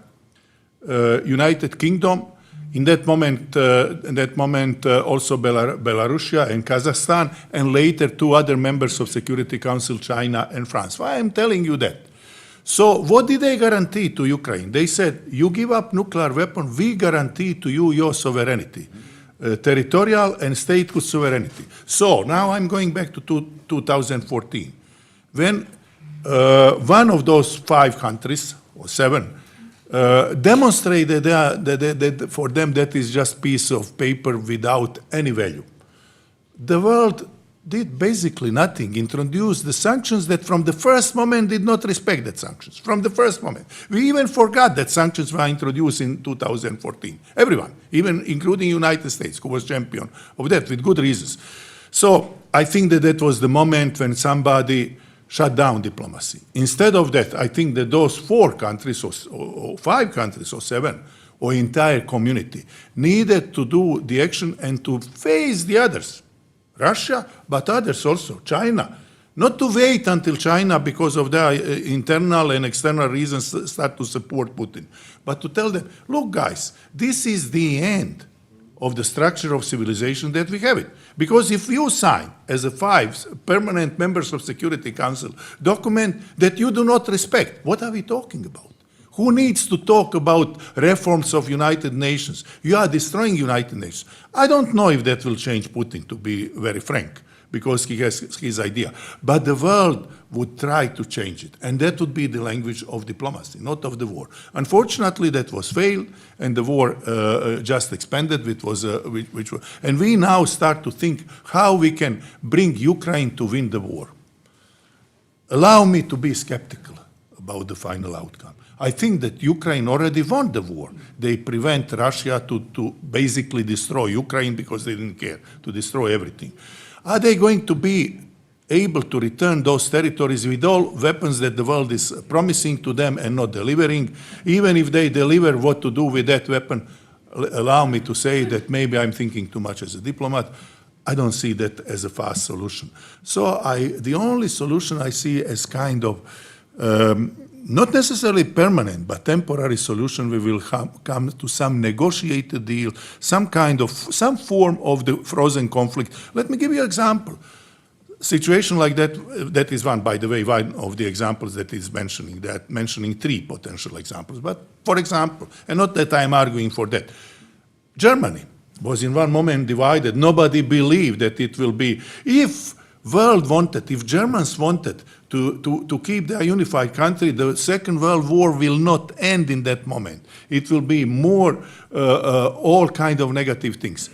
United Kingdom, in that moment also Belarusia and Kazakhstan, and later two other members of Security Council, China and France. Why I'm telling you that? So what did they guarantee to Ukraine? They said, you give up nuclear weapon, we guarantee to you your sovereignty, territorial and statehood sovereignty. So now I'm going back to 2014, when one of those 5 countries, or 7, demonstrated that for them that is just piece of paper without any value. The world did basically nothing, introduced the sanctions that from the first moment did not respect that sanctions, from the first moment. We even forgot that sanctions were introduced in 2014. Everyone, even including United States, who was champion of that with good reasons. So I think that was the moment when somebody shut down diplomacy. Instead of that, I think that those 4 countries or 5 countries or 7 or entire community needed to do the action and to face the others. Russia, but others also, China. Not to wait until China, because of their internal and external reasons, start to support Putin, but to tell them, look, guys, this is the end of the structure of civilization that we have it. Because if you sign, as a 5 permanent members of Security Council, document that you do not respect, what are we talking about? Who needs to talk about reforms of United Nations? You are destroying United Nations. I don't know if that will change Putin, to be very frank, because he has his idea. But the world would try to change it, and that would be the language of diplomacy, not of the war. Unfortunately, that was failed, and the war just expanded, and we now start to think how we can bring Ukraine to win the war. Allow me to be skeptical about the final outcome. I think that Ukraine already won the war. They prevent Russia to basically destroy Ukraine because they didn't care, to destroy everything. Are they going to be able to return those territories with all weapons that the world is promising to them and not delivering? Even if they deliver, what to do with that weapon? Allow me to say that maybe I'm thinking too much as a diplomat. I don't see that as a fast solution. So the only solution I see as kind of, not necessarily permanent, but temporary solution, we will come to some negotiated deal, some form of the frozen conflict. Let me give you an example. Situation like that is one, by the way, one of the examples that is mentioning 3 potential examples. But for example, and not that I'm arguing for that, Germany was in one moment divided. Nobody believed that it will be, if Germans wanted to keep their unified country, the Second World War will not end in that moment. It will be more all kind of negative things.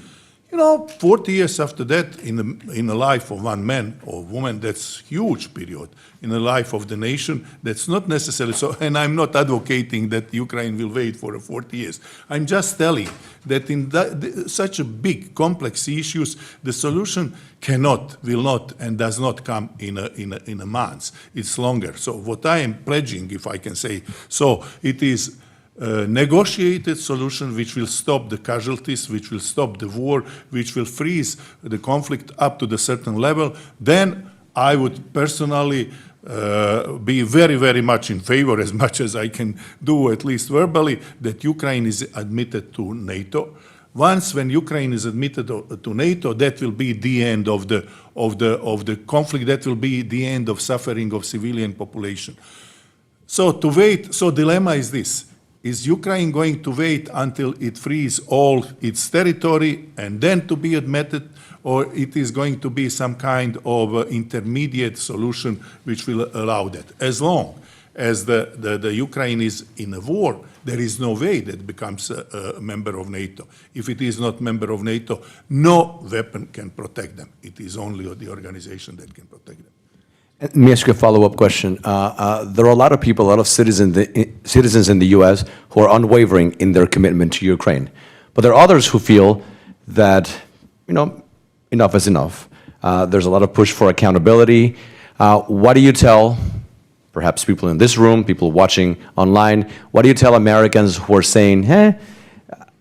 40 years after that, in the life of one man or woman, that's huge period. In the life of the nation, that's not necessarily so. And I'm not advocating that Ukraine will wait for 40 years. I'm just telling that in such a big, complex issues, the solution will not, and does not come in a month. It's longer. So what I am pledging, if I can say so, it is negotiated solution which will stop the casualties, which will stop the war, which will freeze the conflict up to the certain level, then I would personally be very, very much in favor, as much as I can do, at least verbally, that Ukraine is admitted to NATO. Once when Ukraine is admitted to NATO, that will be the end of the conflict, that will be the end of suffering of civilian population. So to wait, dilemma is this. Is Ukraine going to wait until it frees all its territory and then to be admitted, or it is going to be some kind of intermediate solution which will allow that? As long as the Ukraine is in a war, there is no way that it becomes a member of NATO. If it is not member of NATO, no weapon can protect them. It is only the organization that can protect them. Let me ask you a follow-up question. There are a lot of people, a lot of citizens in the U.S. who are unwavering in their commitment to Ukraine. But there are others who feel that, enough is enough. There's a lot of push for accountability. What do you tell, perhaps people in this room, people watching online, what do you tell Americans who are saying, I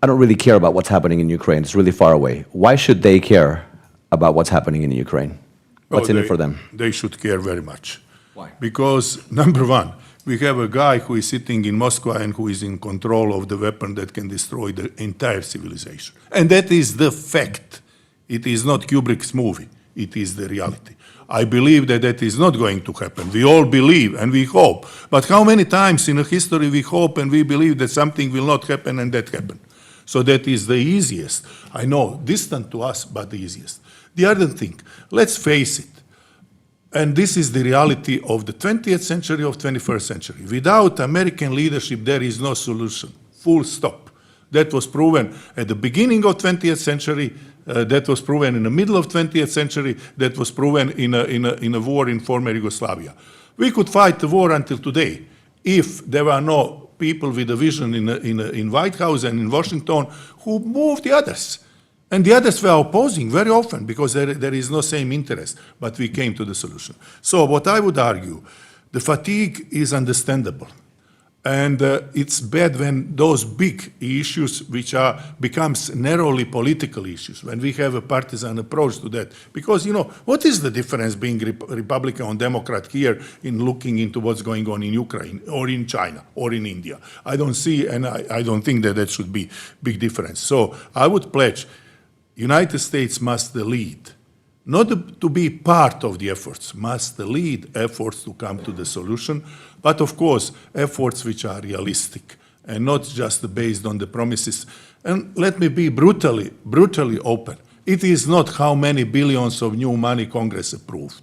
don't really care about what's happening in Ukraine, it's really far away. Why should they care about what's happening in Ukraine? What's in it for them? They should care very much. Why? Because, number one, we have a guy who is sitting in Moscow and who is in control of the weapon that can destroy the entire civilization. And that is the fact. It is not Kubrick's movie. It is the reality. I believe that that is not going to happen. We all believe and we hope. But how many times in history we hope and we believe that something will not happen and that happened? So that is the easiest. I know, distant to us, but the easiest. The other thing, let's face it, and this is the reality of the 20th century, of 21st century. Without American leadership, there is no solution, full stop. That was proven at the beginning of 20th century, that was proven in the middle of 20th century, that was proven in a war in former Yugoslavia. We could fight the war until today if there were no people with a vision in White House and in Washington who moved the others. And the others were opposing very often because there is no same interest, but we came to the solution. So what I would argue, the fatigue is understandable. And it's bad when those big issues, which becomes narrowly political issues, when we have a partisan approach to that. Because, what is the difference being Republican or Democrat here in looking into what's going on in Ukraine or in China or in India? I don't see, and I don't think that should be big difference. So I would pledge, United States must lead. Not to be part of the efforts, must lead efforts to come to the solution, but of course, efforts which are realistic and not just based on the promises. And let me be brutally open. It is not how many billions of new money Congress approved.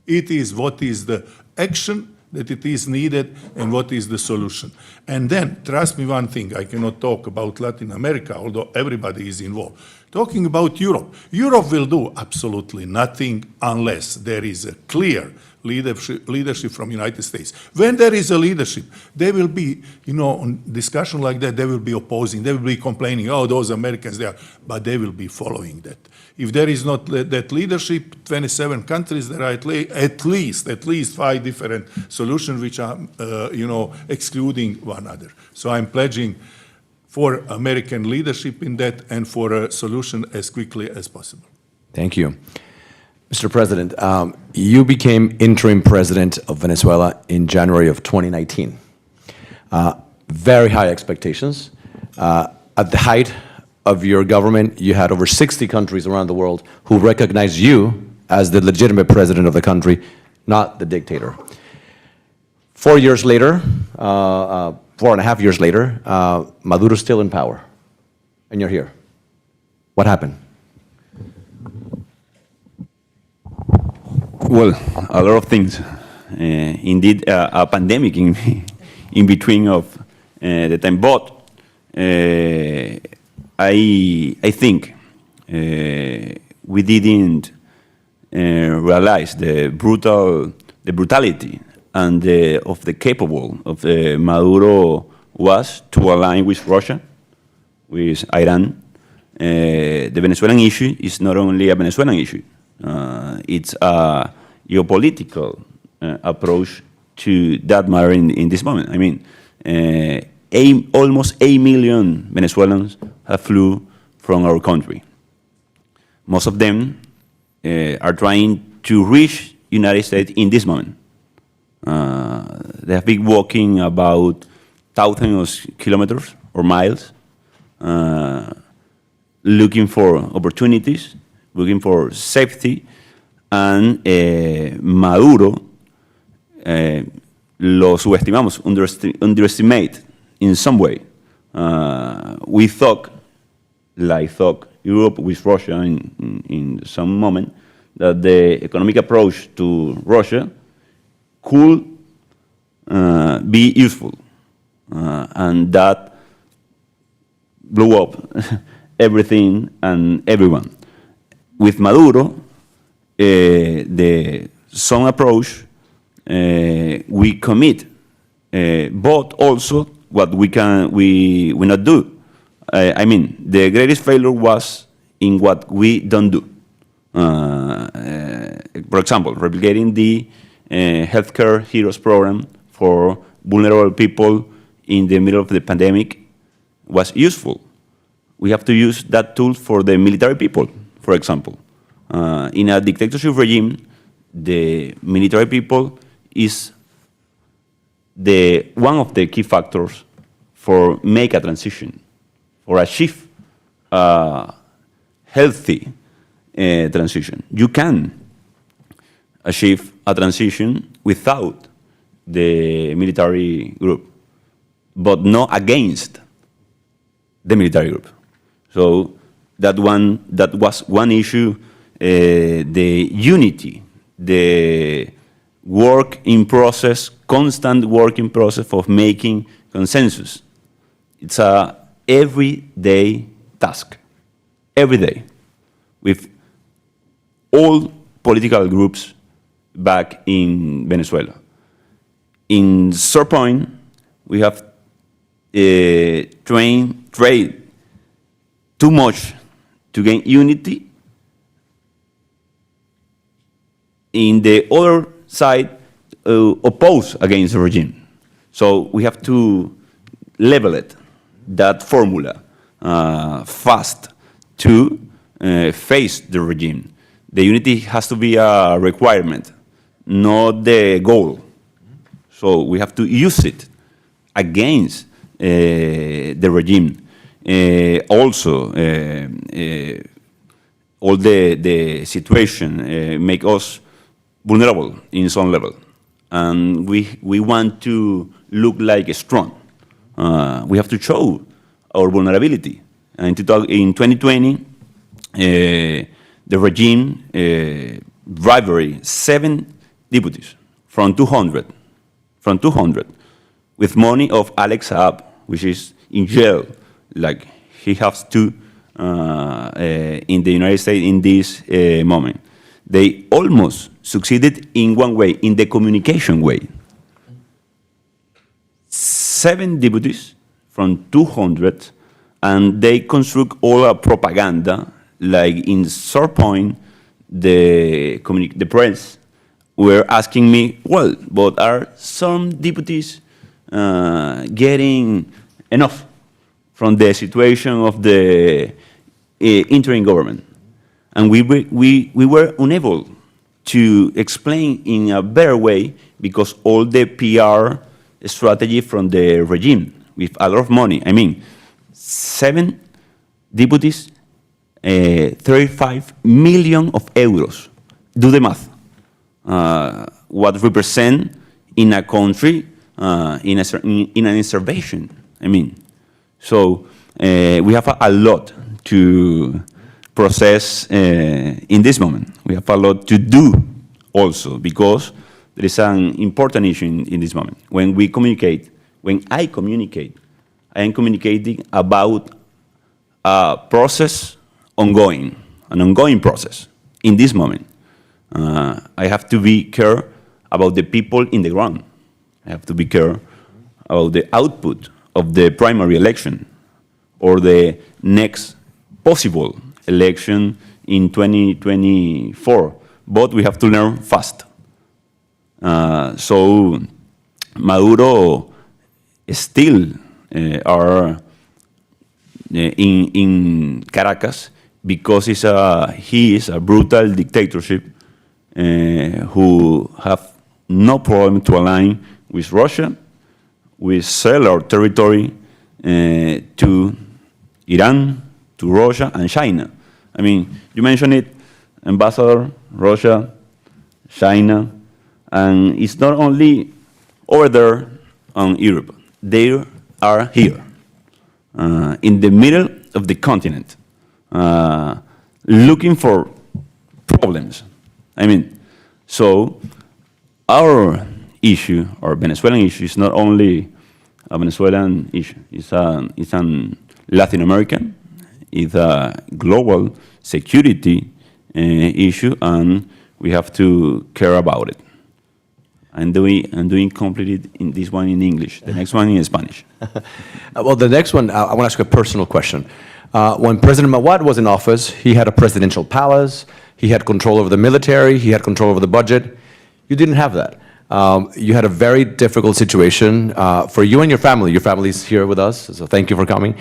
It is what is the action that it is needed and what is the solution. And then, trust me one thing, I cannot talk about Latin America, although everybody is involved. Talking about Europe, Europe will do absolutely nothing unless there is a clear leadership from United States. When there is a leadership, there will be, on discussion like that, they will be opposing, they will be complaining, oh, those Americans there, but they will be following that. If there is not that leadership, 27 countries, there are at least 5 different solutions which are, excluding one another. So I'm pledging for American leadership in that and for a solution as quickly as possible. Thank you. Mr. President, you became interim president of Venezuela in January of 2019. Very high expectations. At the height of your government, you had over 60 countries around the world who recognized you as the legitimate president of the country, not the dictator. 4 years later, 4.5 years later, Maduro's still in power, and you're here. What happened? Well, a lot of things. Indeed, a pandemic in between of the time. But I think we didn't realize the brutality and of the capable of Maduro was to align with Russia, with Iran. The Venezuelan issue is not only a Venezuelan issue. It's a geopolitical approach to that matter in this moment. I mean, almost 8 million Venezuelans have flew from our country. Most of them are trying to reach United States in this moment. They have been walking about thousands of kilometers or miles, looking for opportunities, looking for safety, and Maduro lo subestimamos, underestimate in some way. We thought, like Europe with Russia in some moment, that the economic approach to Russia could be useful, and that blew up everything and everyone. With Maduro, the some approach, we commit, but also what we not do. I mean, the greatest failure was in what we don't do. For example, replicating the healthcare heroes program for vulnerable people in the middle of the pandemic was useful. We have to use that tool for the military people, for example. In a dictatorship regime, the military people is one of the key factors for make a transition, or achieve a healthy transition. You can achieve a transition without the military group, but not against the military group. So that was one issue, the unity, the work in process, constant working process of making consensus. It's a everyday task, every day, with all political groups back in Venezuela. In some point, we have trade too much to gain unity. In the other side, oppose against the regime. So we have to level it, that formula, fast to face the regime. The unity has to be a requirement, not the goal. So we have to use it against the regime. Also, all the situation make us vulnerable in some level. And we want to look like strong. We have to show our vulnerability. And in 2020, the regime bribery 7 deputies from 200, with money of Alex Saab, which is in jail, like he has to in the United States in this moment. They almost succeeded in one way, in the communication way. 7 deputies from 200, and they construct all a propaganda, like in short point, the press were asking me, well, but are some deputies getting enough from the situation of the interim government? And we were unable to explain in a better way because all the PR strategy from the regime with a lot of money. I mean, 7 deputies, 35 million of euros. Do the math. What represent in a country, in an intervention. I mean, so we have a lot to process in this moment. We have a lot to do also because there is an important issue in this moment. When we communicate, when I communicate, I am communicating about a process ongoing, an ongoing process in this moment. I have to be care about the people in the ground. I have to be care about the output of the primary election or the next possible election in 2024. But we have to learn fast. So Maduro still are in Caracas because he is a brutal dictatorship who have no problem to align with Russia, with sell our territory to Iran, to Russia, and China. I mean, you mentioned it, Ambassador, Russia, China, and it's not only over there on Europe. They are here, in the middle of the continent, looking for problems. I mean, so our issue, our Venezuelan issue, is not only a Venezuelan issue. It's an Latin American, it's a global security issue, and we have to care about it. I'm doing completely in this one in English. The next one in Spanish. Well, the next one, I want to ask a personal question. When President Mahuad was in office, he had a presidential palace, he had control over the military, he had control over the budget. You didn't have that. You had a very difficult situation for you and your family. Your family's here with us, so thank you for coming.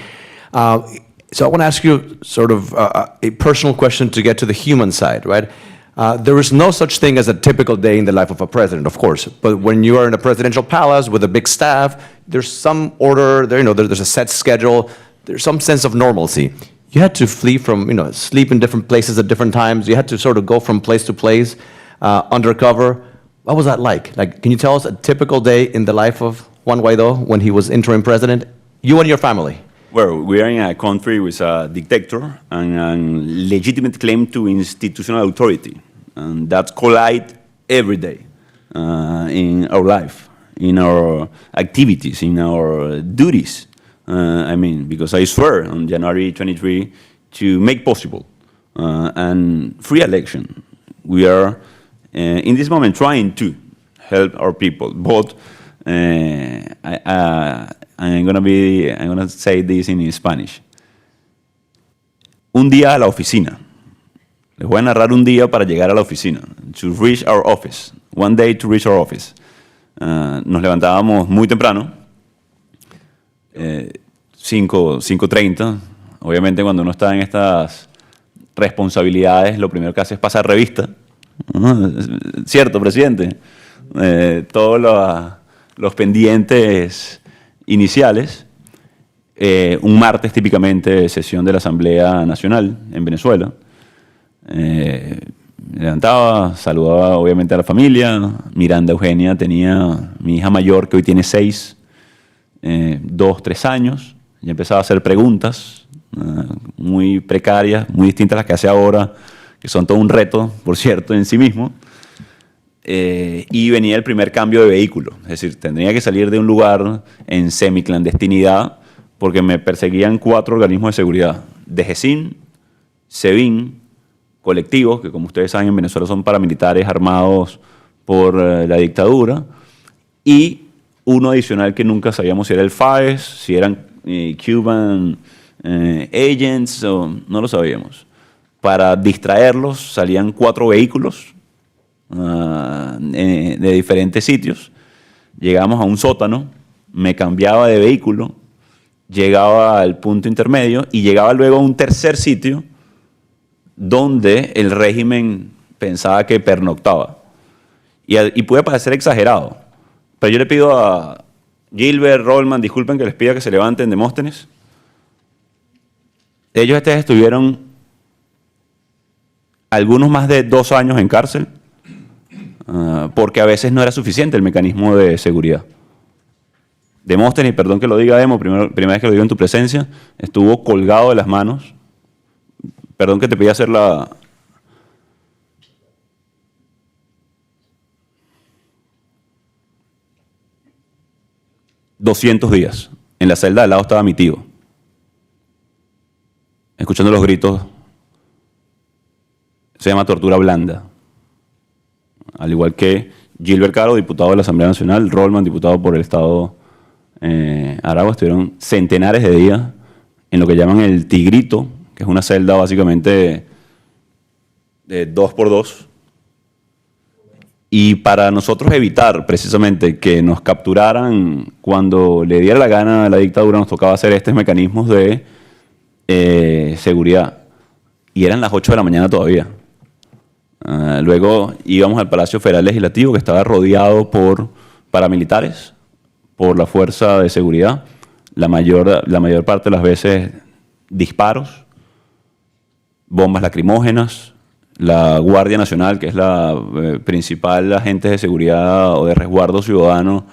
So I want to ask you sort of a personal question to get to the human side, right? There is no such thing as a typical day in the life of a president, of course. But when you are in a presidential palace with a big staff, there's some order, there's a set schedule, there's some sense of normalcy. You had to flee from, sleep in different places at different times. You had to sort of go from place to place, undercover. What was that like? Can you tell us a typical day in the life of Juan Guaidó when he was interim president? You and your family. Well, we are in a country with a dictator and a legitimate claim to institutional authority. And that collide every day in our life, in our activities, in our duties. Because I swear on January 23 to make possible and free election. We are in this moment trying to help our people, but I'm gonna say this in Spanish. Un día a la oficina. Les voy a narrar un día para llegar a la oficina. To reach our office. One day to reach our office. Nos levantábamos muy temprano, 5:30. Obviamente cuando uno está en estas responsabilidades, lo primero que hace es pasar revista. ¿Cierto, presidente? Todos los pendientes iniciales. Un martes típicamente sesión de la Asamblea Nacional en Venezuela. Me levantaba, saludaba obviamente a la familia. Miranda Eugenia tenía mi hija mayor, que hoy tiene 6, 2, 3 años. Y empezaba a hacer preguntas muy precarias, muy distintas a las que hace ahora, que son todo un reto, por cierto, en sí mismo. Y venía el primer cambio de vehículo. Es decir, tendría que salir de un lugar en semiclandestinidad porque me perseguían 4 organismos de seguridad. DGCIN, SEBIN, colectivos, que como ustedes saben en Venezuela son paramilitares armados por la dictadura, y uno adicional que nunca sabíamos si era el FAES, si eran Cuban agents, o no lo sabíamos. Para distraerlos salían 4 vehículos de diferentes sitios. Llegamos a un sótano, me cambiaba de vehículo, llegaba al punto intermedio y llegaba luego a un tercer sitio donde el régimen pensaba que pernoctaba. Y puede parecer exagerado, pero yo le pido a Gilbert, Rollman, disculpen que les pida que se levanten, Demóstenes. Ellos estuvieron algunos más de 2 años en cárcel porque a veces no era suficiente el mecanismo de seguridad. Demóstenes, perdón que lo diga, Demo, primera vez que lo digo en tu presencia, estuvo colgado de las manos. Perdón que te pedí hacer la... ...200 días. En la celda al lado estaba mi tío. Escuchando los gritos. Se llama tortura blanda. Al igual que Gilbert Caro, diputado de la Asamblea Nacional, Rollman, diputado por el Estado Aragua, estuvieron centenares de días en lo que llaman el Tigrito, que es una celda básicamente de 2x2. Y para nosotros evitar precisamente que nos capturaran cuando le diera la gana a la dictadura, nos tocaba hacer estos mecanismos de seguridad. Y eran las 8 de la mañana todavía. Luego íbamos al Palacio Federal Legislativo, que estaba rodeado por paramilitares, por la fuerza de seguridad. La mayor parte de las veces disparos, bombas lacrimógenas. La Guardia Nacional, que es la principal agente de seguridad o de resguardo ciudadano.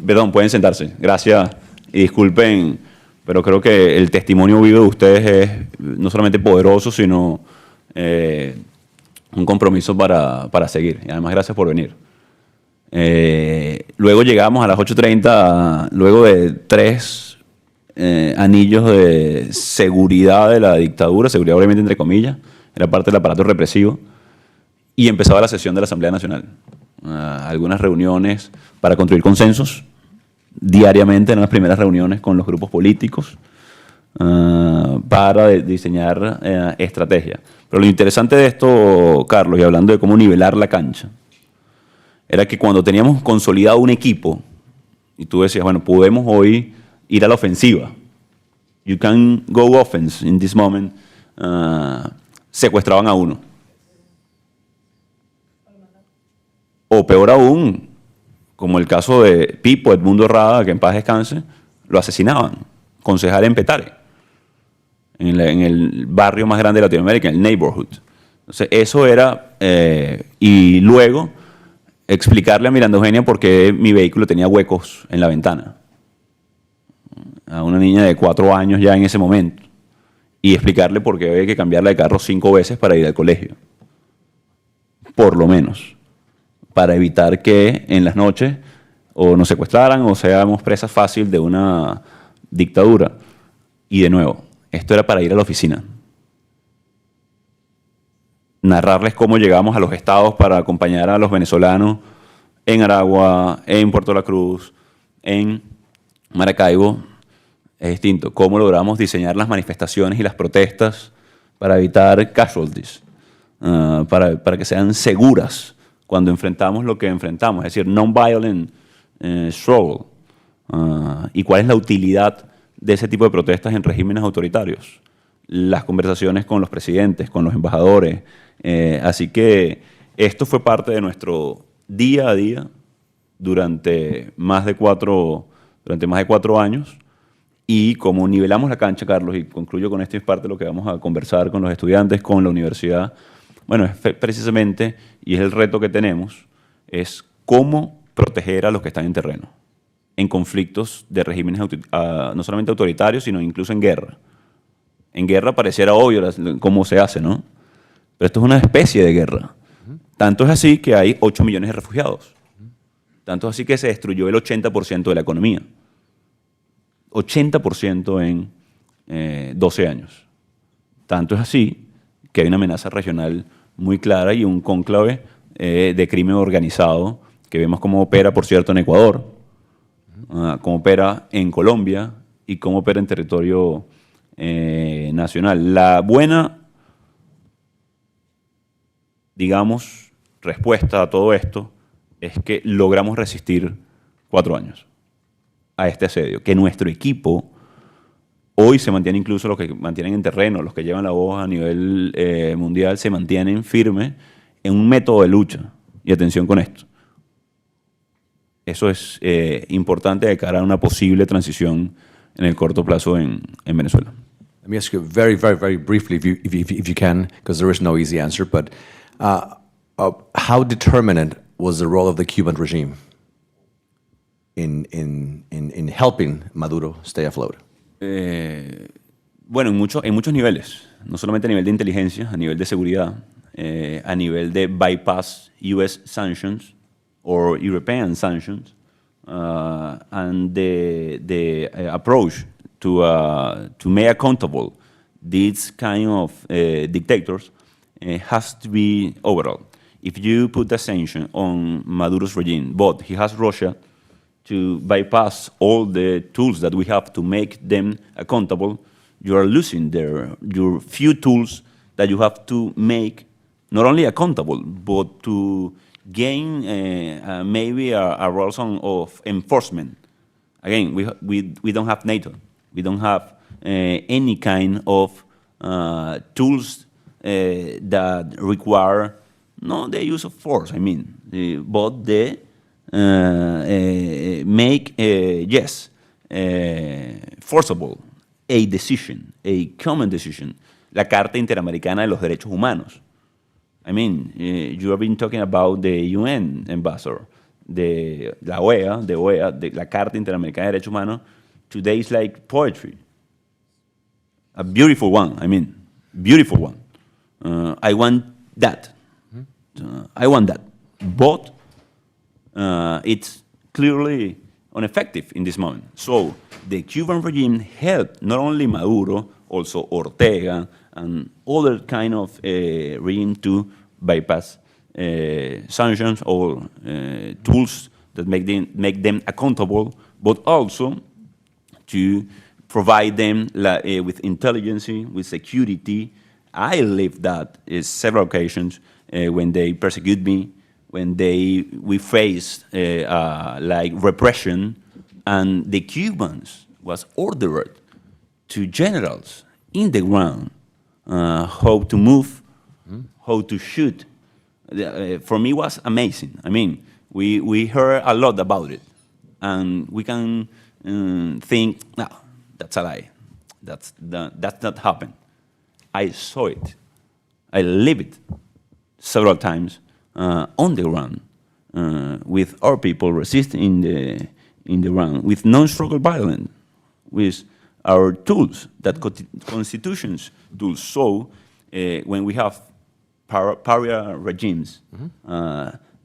Perdón, pueden sentarse. Gracias y disculpen, pero creo que el testimonio vivo de ustedes es no solamente poderoso, sino un compromiso para seguir. Y además, gracias por venir. Luego llegamos a las 8:30, luego de 3 anillos de seguridad de la dictadura, seguridad obviamente entre comillas, era parte del aparato represivo, y empezaba la sesión de la Asamblea Nacional. Algunas reuniones para construir consensos, diariamente en las primeras reuniones con los grupos políticos, para diseñar estrategia. Pero lo interesante de esto, Carlos, y hablando de cómo nivelar la cancha, era que cuando teníamos consolidado un equipo, y tú decías, bueno, podemos hoy ir a la ofensiva, you can go offense in this moment, secuestraban a uno. O peor aún, como el caso de Pipo, Edmundo Rada, que en paz descanse, lo asesinaban, concejal en Petare, en el barrio más grande de Latinoamérica, en el neighborhood. Entonces, eso era, y luego explicarle a Miranda Eugenia por qué mi vehículo tenía huecos en la ventana. A una niña de 4 años ya en ese momento. Y explicarle por qué había que cambiarla de carro 5 veces para ir al colegio. Por lo menos. Para evitar que en las noches o nos secuestraran o seamos presas fácil de una dictadura. Y de nuevo, esto era para ir a la oficina. Narrarles cómo llegamos a los estados para acompañar a los venezolanos en Aragua, en Puerto La Cruz, en Maracaibo. Es distinto. Cómo logramos diseñar las manifestaciones y las protestas para evitar casualties, para que sean seguras cuando enfrentamos lo que enfrentamos. Es decir, non-violent struggle? ¿Y cuál es la utilidad de ese tipo de protestas en regímenes autoritarios? Las conversaciones con los presidentes, con los embajadores. Así que esto fue parte de nuestro día a día durante más de 4 años. Y como nivelamos la cancha, Carlos, y concluyo con esto, es parte de lo que vamos a conversar con los estudiantes, con la universidad, bueno, es precisamente, y es el reto que tenemos, es cómo proteger a los que están en terreno, en conflictos de regímenes no solamente autoritarios, sino incluso en guerra. En guerra pareciera obvio cómo se hace, ¿no? Pero esto es una especie de guerra. Tanto es así que hay 8 millones de refugiados. Tanto es así que se destruyó el 80% de la economía. 80% en 12 años. Tanto es así que hay una amenaza regional muy clara y un cónclave de crimen organizado que vemos cómo opera, por cierto, en Ecuador, cómo opera en Colombia y cómo opera en territorio nacional. La buena, digamos, respuesta a todo esto es que logramos resistir 4 años a este asedio, que nuestro equipo hoy se mantiene, incluso los que mantienen en terreno, los que llevan la voz a nivel mundial, se mantienen firmes en un método de lucha. Y atención con esto. Eso es importante de cara a una posible transición en el corto plazo en Venezuela. Let me ask you very, very, very briefly, if you can, because there is no easy answer, but how determinant was the role of the Cuban regime in helping Maduro stay afloat? Bueno, en muchos niveles, no solamente a nivel de inteligencia, a nivel de seguridad, a nivel de bypass US sanctions or European sanctions, and the approach to make accountable these kind of dictators has to be overall. If you put the sanction on Maduro's regime, but he has Russia to bypass all the tools that we have to make them accountable, you are losing your few tools that you have to make not only accountable, but to gain maybe a role of enforcement. Again, we don't have NATO. We don't have any kind of tools that require not the use of force, but the make, forcible a decision, a common decision, la Carta Interamericana de los Derechos Humanos. You have been talking about the UN ambassador, la OEA, la Carta Interamericana de Derechos Humanos. Today is like poetry. A beautiful one, beautiful one. I want that. I want that. But it's clearly ineffective in this moment. So the Cuban regime helped not only Maduro, also Ortega, and other kind of regime to bypass sanctions or tools that make them accountable, but also to provide them with intelligence, with security. I lived that several occasions when they persecute me, when we faced like repression, and the Cubans was ordered to generals in the ground how to move, how to shoot. For me, it was amazing. We heard a lot about it, and we can think, no, that's a lie. That's not happened. I saw it. I lived it several times on the ground with our people resisting in the ground with non-struggle violence, with our tools, that constitutions tools. So when we have pariah regimes,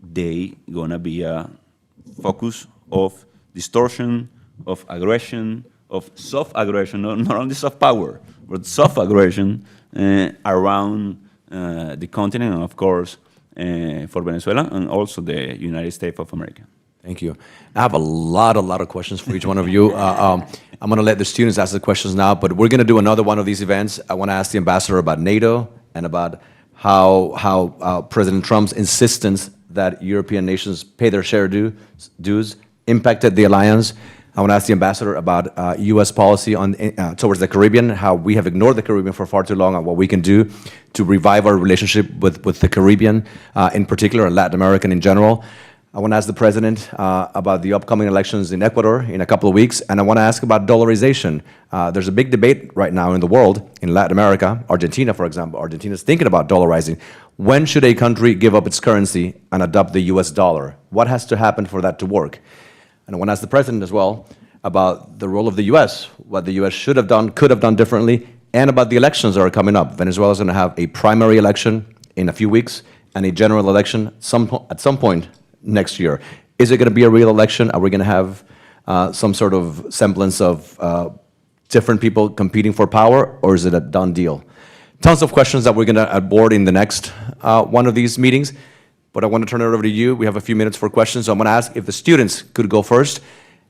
they gonna be a focus of distortion, of aggression, of soft aggression, not only soft power, but soft aggression around the continent, and of course for Venezuela and also the United States of America. Thank you. I have a lot of questions for each one of you. I'm going to let the students ask the questions now, but we're going to do another one of these events. I want to ask the ambassador about NATO and about how President Trump's insistence that European nations pay their share dues impacted the alliance. I want to ask the ambassador about U.S. policy on towards the Caribbean, how we have ignored the Caribbean for far too long, and what we can do to revive our relationship with the Caribbean in particular, and Latin American in general. I want to ask the president about the upcoming elections in Ecuador in a couple of weeks, and I want to ask about dollarization. There's a big debate right now in the world, in Latin America, Argentina, for example. Argentina is thinking about dollarizing. When should a country give up its currency and adopt the US dollar? What has to happen for that to work? And I want to ask the president as well about the role of the US, what the US should have done, could have done differently, and about the elections that are coming up. Venezuela is going to have a primary election in a few weeks and a general election at some point next year. Is it going to be a real election? Are we going to have some sort of semblance of different people competing for power, or is it a done deal? Tons of questions that we're going to board in the next one of these meetings, but I want to turn it over to you. We have a few minutes for questions, so I'm going to ask if the students could go first,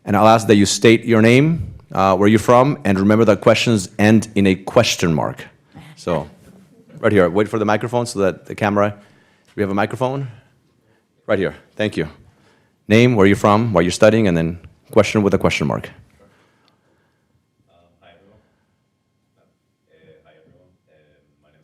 and I'll ask that you state your name, where you're from, and remember that questions end in a question mark. So, right here, wait for the microphone so that the camera, do we have a microphone? Right here, thank you. Name, where you're from, why you're studying, and then question with a question mark. Hi, everyone. My name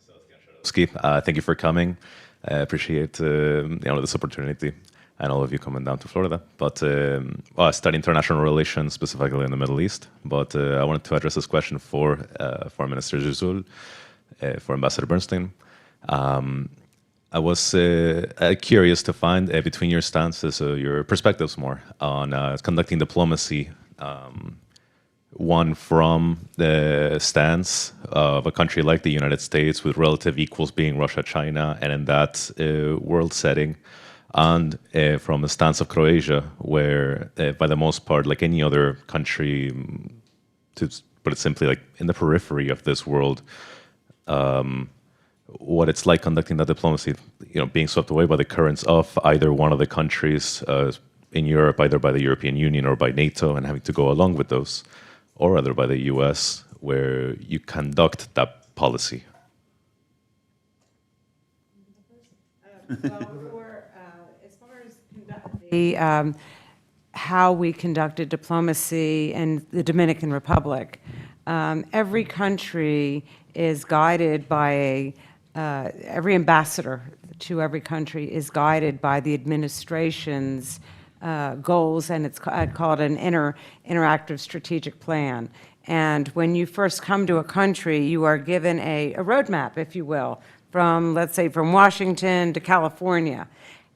is thank you for coming. I appreciate this opportunity and all of you coming down to Florida. But I study international relations, specifically in the Middle East. But I wanted to address this question for Foreign Minister Žužul, for Ambassador Bernstein. I was curious to find between your stances, your perspectives more on conducting diplomacy. One from the stance of a country like the United States with relative equals being Russia, China, and in that world setting, and from the stance of Croatia, where by the most part, like any other country, to put it simply, like in the periphery of this world, what it's like conducting that diplomacy, being swept away by the currents of either one of the countries in Europe, either by the European Union or by NATO, and having to go along with those, or rather by the US, where you conduct that policy? Well, as far as how we conducted diplomacy in the Dominican Republic, every country is guided by every ambassador to every country is guided by the administration's goals, and I'd call it an interactive strategic plan. And when you first come to a country, you are given a roadmap, if you will, from, let's say, from Washington to California.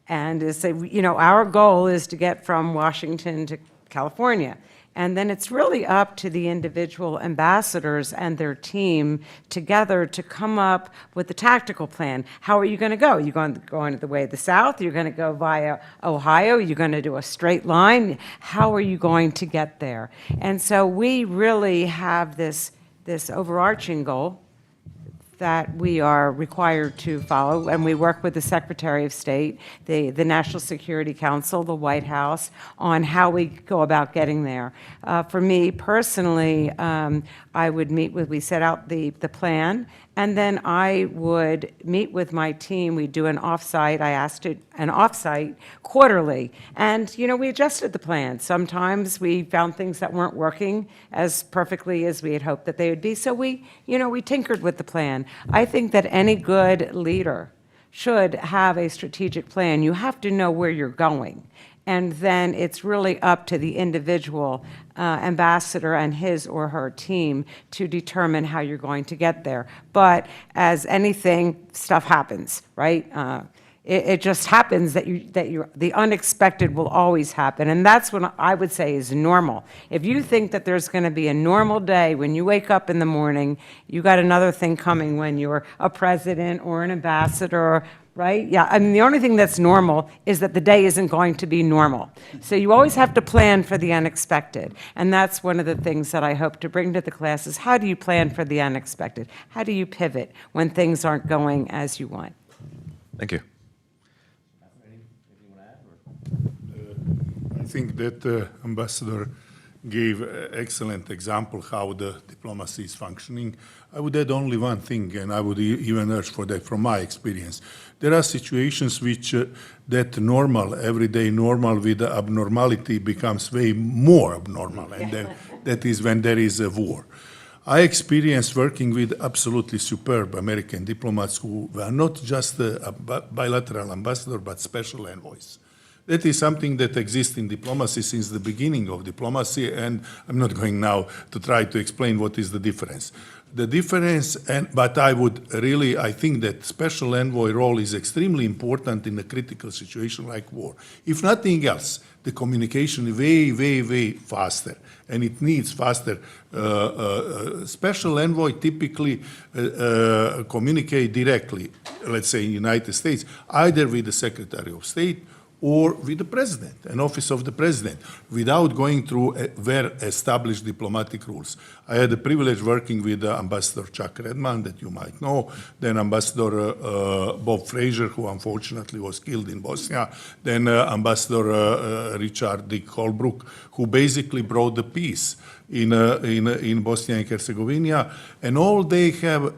And our goal is to get from Washington to California. And then it's really up to the individual ambassadors and their team together to come up with the tactical plan. How are you going to go? You're going the way of the South? You're going to go via Ohio? You're going to do a straight line? How are you going to get there? And so we really have this overarching goal that we are required to follow, and we work with the Secretary of State, the National Security Council, the White House, on how we go about getting there. For me personally, I would we set out the plan, and then I would meet with my team. We'd do an offsite. I asked it an offsite quarterly, and we adjusted the plan. Sometimes we found things that weren't working as perfectly as we had hoped that they would be, so we tinkered with the plan. I think that any good leader should have a strategic plan. You have to know where you're going. And then it's really up to the individual ambassador and his or her team to determine how you're going to get there. But as anything, stuff happens, right? It just happens that the unexpected will always happen, and that's what I would say is normal. If you think that there's going to be a normal day when you wake up in the morning, you got another thing coming when you're a president or an ambassador, right? Yeah, I mean, the only thing that's normal is that the day isn't going to be normal. So you always have to plan for the unexpected, and that's one of the things that I hope to bring to the class is how do you plan for the unexpected? How do you pivot when things aren't going as you want? Thank you. I think that Ambassador gave an excellent example how the diplomacy is functioning. I would add only one thing, and I would even urge for that from my experience. There are situations which that normal, everyday normal with the abnormality becomes way more abnormal, and then that is when there is a war. I experienced working with absolutely superb American diplomats who were not just a bilateral ambassador, but special envoys. That is something that exists in diplomacy since the beginning of diplomacy, and I'm not going now to try to explain what is the difference. The difference, but I think that special envoy role is extremely important in a critical situation like war. If nothing else, the communication is way faster, and it needs faster. Special envoy typically communicate directly, let's say in the United States, either with the Secretary of State or with the president, an office of the president, without going through well-established diplomatic rules. I had the privilege working with Ambassador Chuck Redman, that you might know, then Ambassador Bob Fraser, who unfortunately was killed in Bosnia, then Ambassador Richard Dick Holbrooke, who basically brought the peace in Bosnia and Herzegovina, and all they have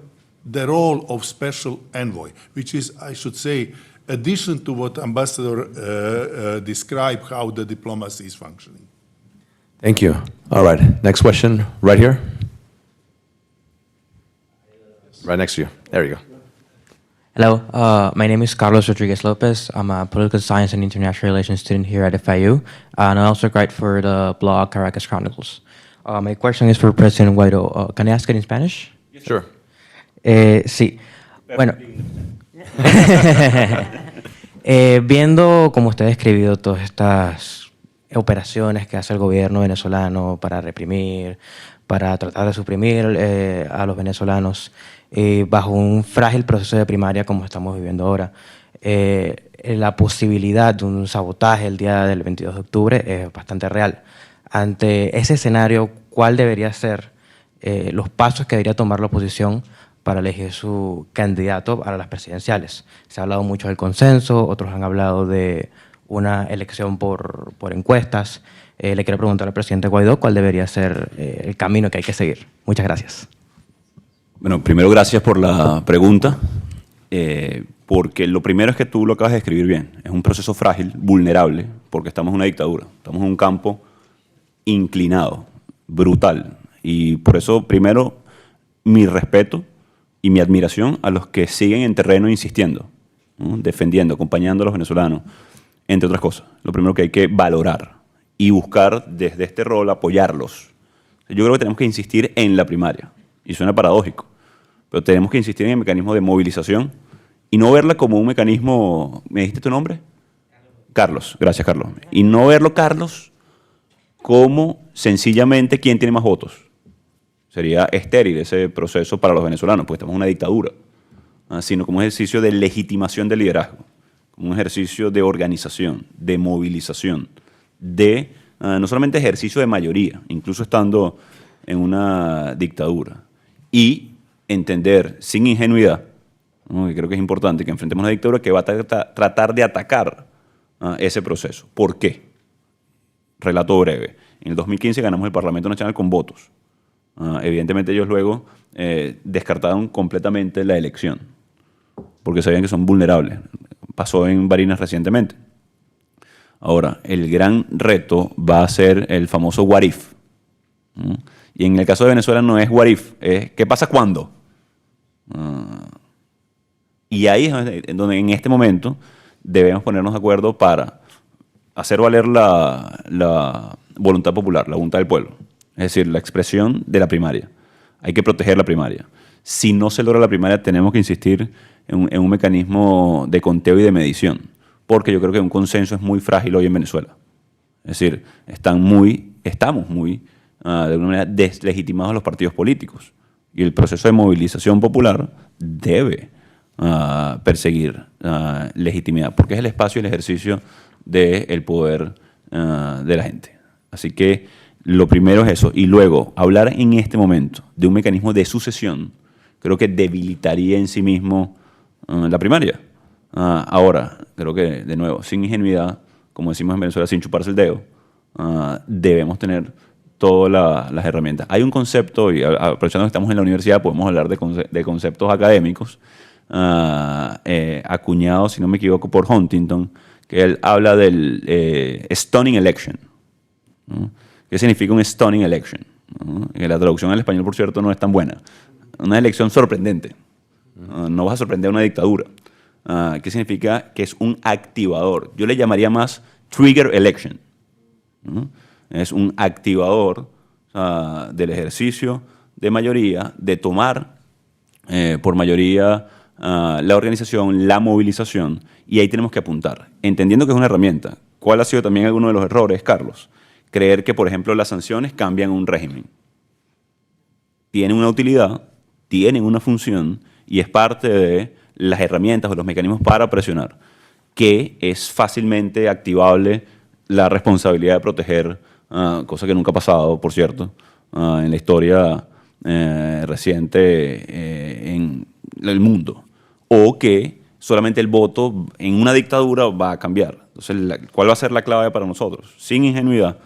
the role of special envoy, which is, I should say, addition to what Ambassador described how the diplomacy is functioning. Thank you. All right, next question, right here. Right next to you. There you go. Hello, my name is Carlos Rodriguez Lopez. I'm a political science and international relations student here at FIU, and I also write for the blog Caracas Chronicles. My question is for President Guaidó. Can I ask it in Spanish? Sure. Sí. Bueno. Viendo cómo usted ha describido todas estas operaciones que hace el gobierno venezolano para reprimir, para tratar de suprimir a los venezolanos bajo un frágil proceso de primaria como estamos viviendo ahora, la posibilidad de un sabotaje el día del 22 de octubre es bastante real. Ante ese escenario, ¿cuál debería ser los pasos que debería tomar la oposición para elegir su candidato a las presidenciales? Se ha hablado mucho del consenso, otros han hablado de una elección por encuestas. Le quiero preguntar al presidente Guaidó cuál debería ser el camino que hay que seguir. Muchas gracias. Bueno, primero gracias por la pregunta, porque lo primero es que tú lo acabas de describir bien. Es un proceso frágil, vulnerable, porque estamos en una dictadura. Estamos en un campo inclinado, brutal. Y por eso, primero, mi respeto y mi admiración a los que siguen en terreno insistiendo, ¿no? Defendiendo, acompañando a los venezolanos, entre otras cosas. Lo primero que hay que valorar y buscar desde este rol apoyarlos. Yo creo que tenemos que insistir en la primaria, y suena paradójico, pero tenemos que insistir en el mecanismo de movilización y no verla como un mecanismo... ¿Me dijiste tu nombre? Carlos, gracias Carlos. Y no verlo, Carlos, como sencillamente quién tiene más votos. Sería estéril ese proceso para los venezolanos, porque estamos en una dictadura, sino como un ejercicio de legitimación del liderazgo, como un ejercicio de organización, de movilización, de no solamente ejercicio de mayoría, incluso estando en una dictadura, y entender sin ingenuidad, ¿no? Que creo que es importante que enfrentemos una dictadura que va a tratar de atacar ese proceso. ¿Por qué? Relato breve. En el 2015 ganamos el Parlamento Nacional con votos. Evidentemente ellos luego descartaron completamente la elección, porque sabían que son vulnerables. Pasó en Barinas recientemente. Ahora, el gran reto va a ser el famoso what if. Y en el caso de Venezuela no es what if, es ¿qué pasa cuándo? Y ahí es donde en este momento debemos ponernos de acuerdo para hacer valer la voluntad popular, la voluntad del pueblo. Es decir, la expresión de la primaria. Hay que proteger la primaria. Si no se logra la primaria, tenemos que insistir en un mecanismo de conteo y de medición, porque yo creo que un consenso es muy frágil hoy en Venezuela. Es decir, estamos muy, de alguna manera, deslegitimados los partidos políticos. Y el proceso de movilización popular debe perseguir legitimidad, porque es el espacio y el ejercicio del poder de la gente. Así que lo primero es eso. Y luego, hablar en este momento de un mecanismo de sucesión, creo que debilitaría en sí mismo la primaria. Ahora, creo que, de nuevo, sin ingenuidad, como decimos en Venezuela, sin chuparse el dedo, debemos tener todas las herramientas. Hay un concepto, y aprovechando que estamos en la universidad, podemos hablar de conceptos académicos, acuñados, si no me equivoco, por Huntington, que él habla del stunning election, ¿no? ¿Qué significa un stunning election? ¿No? Que la traducción al español, por cierto, no es tan buena. Una elección sorprendente. No vas a sorprender a una dictadura. ¿Qué significa? Que es un activador. Yo le llamaría más trigger election, ¿no? Es un activador del ejercicio de mayoría, de tomar por mayoría la organización, la movilización, y ahí tenemos que apuntar, entendiendo que es una herramienta. ¿Cuál ha sido también alguno de los errores, Carlos? Creer que, por ejemplo, las sanciones cambian un régimen. Tienen una utilidad, tienen una función, y es parte de las herramientas o los mecanismos para presionar, que es fácilmente activable la responsabilidad de proteger, cosa que nunca ha pasado, por cierto, en la historia reciente en el mundo, o que solamente el voto en una dictadura va a cambiar. Entonces, ¿cuál va a ser la clave para nosotros? Sin ingenuidad,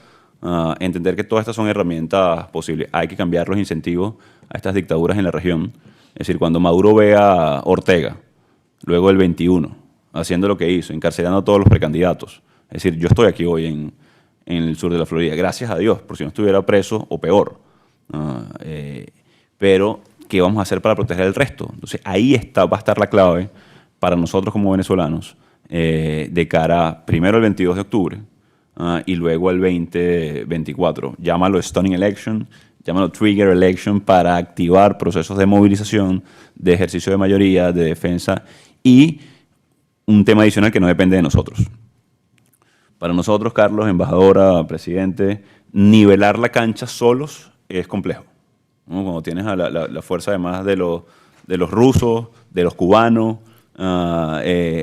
entender que todas estas son herramientas posibles. Hay que cambiar los incentivos a estas dictaduras en la región. Es decir, cuando Maduro ve a Ortega, luego del 21, haciendo lo que hizo, encarcelando a todos los precandidatos. Es decir, yo estoy aquí hoy en el sur de la Florida, gracias a Dios, por si no estuviera preso o peor. Pero, ¿qué vamos a hacer para proteger el resto? Entonces, ahí va a estar la clave para nosotros como venezolanos, de cara primero al 22 de octubre y luego al 2024. Llámalo stunning election, llámalo trigger election, para activar procesos de movilización, de ejercicio de mayoría, de defensa, y un tema adicional que no depende de nosotros. Para nosotros, Carlos, embajadora, presidente, nivelar la cancha solos es complejo, ¿no? Cuando tienes a la fuerza además de los rusos, de los cubanos,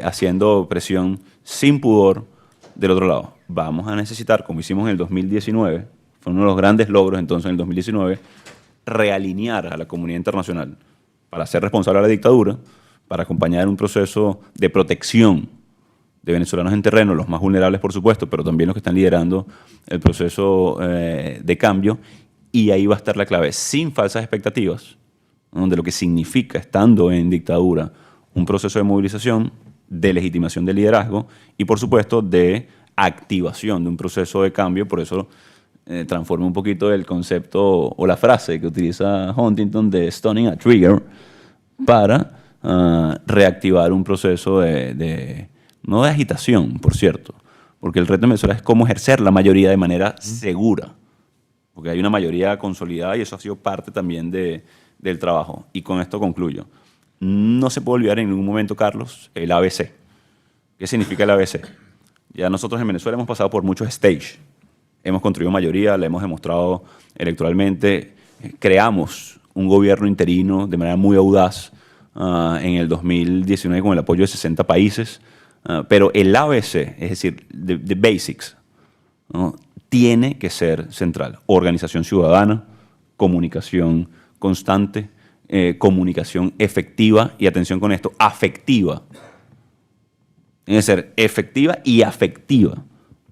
haciendo presión sin pudor del otro lado. Vamos a necesitar, como hicimos en el 2019, fue uno de los grandes logros entonces en el 2019, realinear a la comunidad internacional para ser responsable de la dictadura, para acompañar un proceso de protección de venezolanos en terreno, los más vulnerables por supuesto, pero también los que están liderando el proceso de cambio, y ahí va a estar la clave, sin falsas expectativas, ¿no? De lo que significa, estando en dictadura, un proceso de movilización, de legitimación del liderazgo y por supuesto de activación de un proceso de cambio. Por eso transforma un poquito el concepto o la frase que utiliza Huntington de stunning a trigger para reactivar un proceso no de agitación, por cierto, porque el reto en Venezuela es cómo ejercer la mayoría de manera segura, porque hay una mayoría consolidada y eso ha sido parte también del trabajo. Y con esto concluyo. No se puede olvidar en ningún momento, Carlos, el ABC. ¿Qué significa el ABC? Ya nosotros en Venezuela hemos pasado por muchos stages. Hemos construido mayoría, la hemos demostrado electoralmente. Creamos un gobierno interino de manera muy audaz en el 2019 con el apoyo de 60 países. Pero el ABC, es decir, the basics, ¿no? Tiene que ser central. Organización ciudadana, comunicación constante, comunicación efectiva y, atención con esto, afectiva. Tiene que ser efectiva y afectiva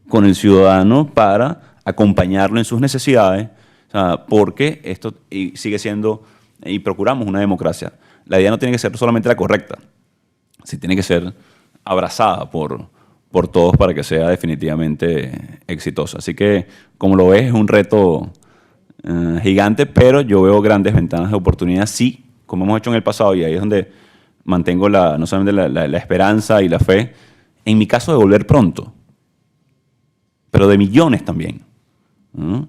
con el ciudadano para acompañarlo en sus necesidades, porque esto sigue siendo, y procuramos una democracia. La idea no tiene que ser solamente la correcta, sí tiene que ser abrazada por todos para que sea definitivamente exitosa. Así que, como lo ves, es un reto gigante, pero yo veo grandes ventanas de oportunidad, sí, como hemos hecho en el pasado, y ahí es donde mantengo no solamente la esperanza y la fe, en mi caso de volver pronto, pero de millones también, ¿no?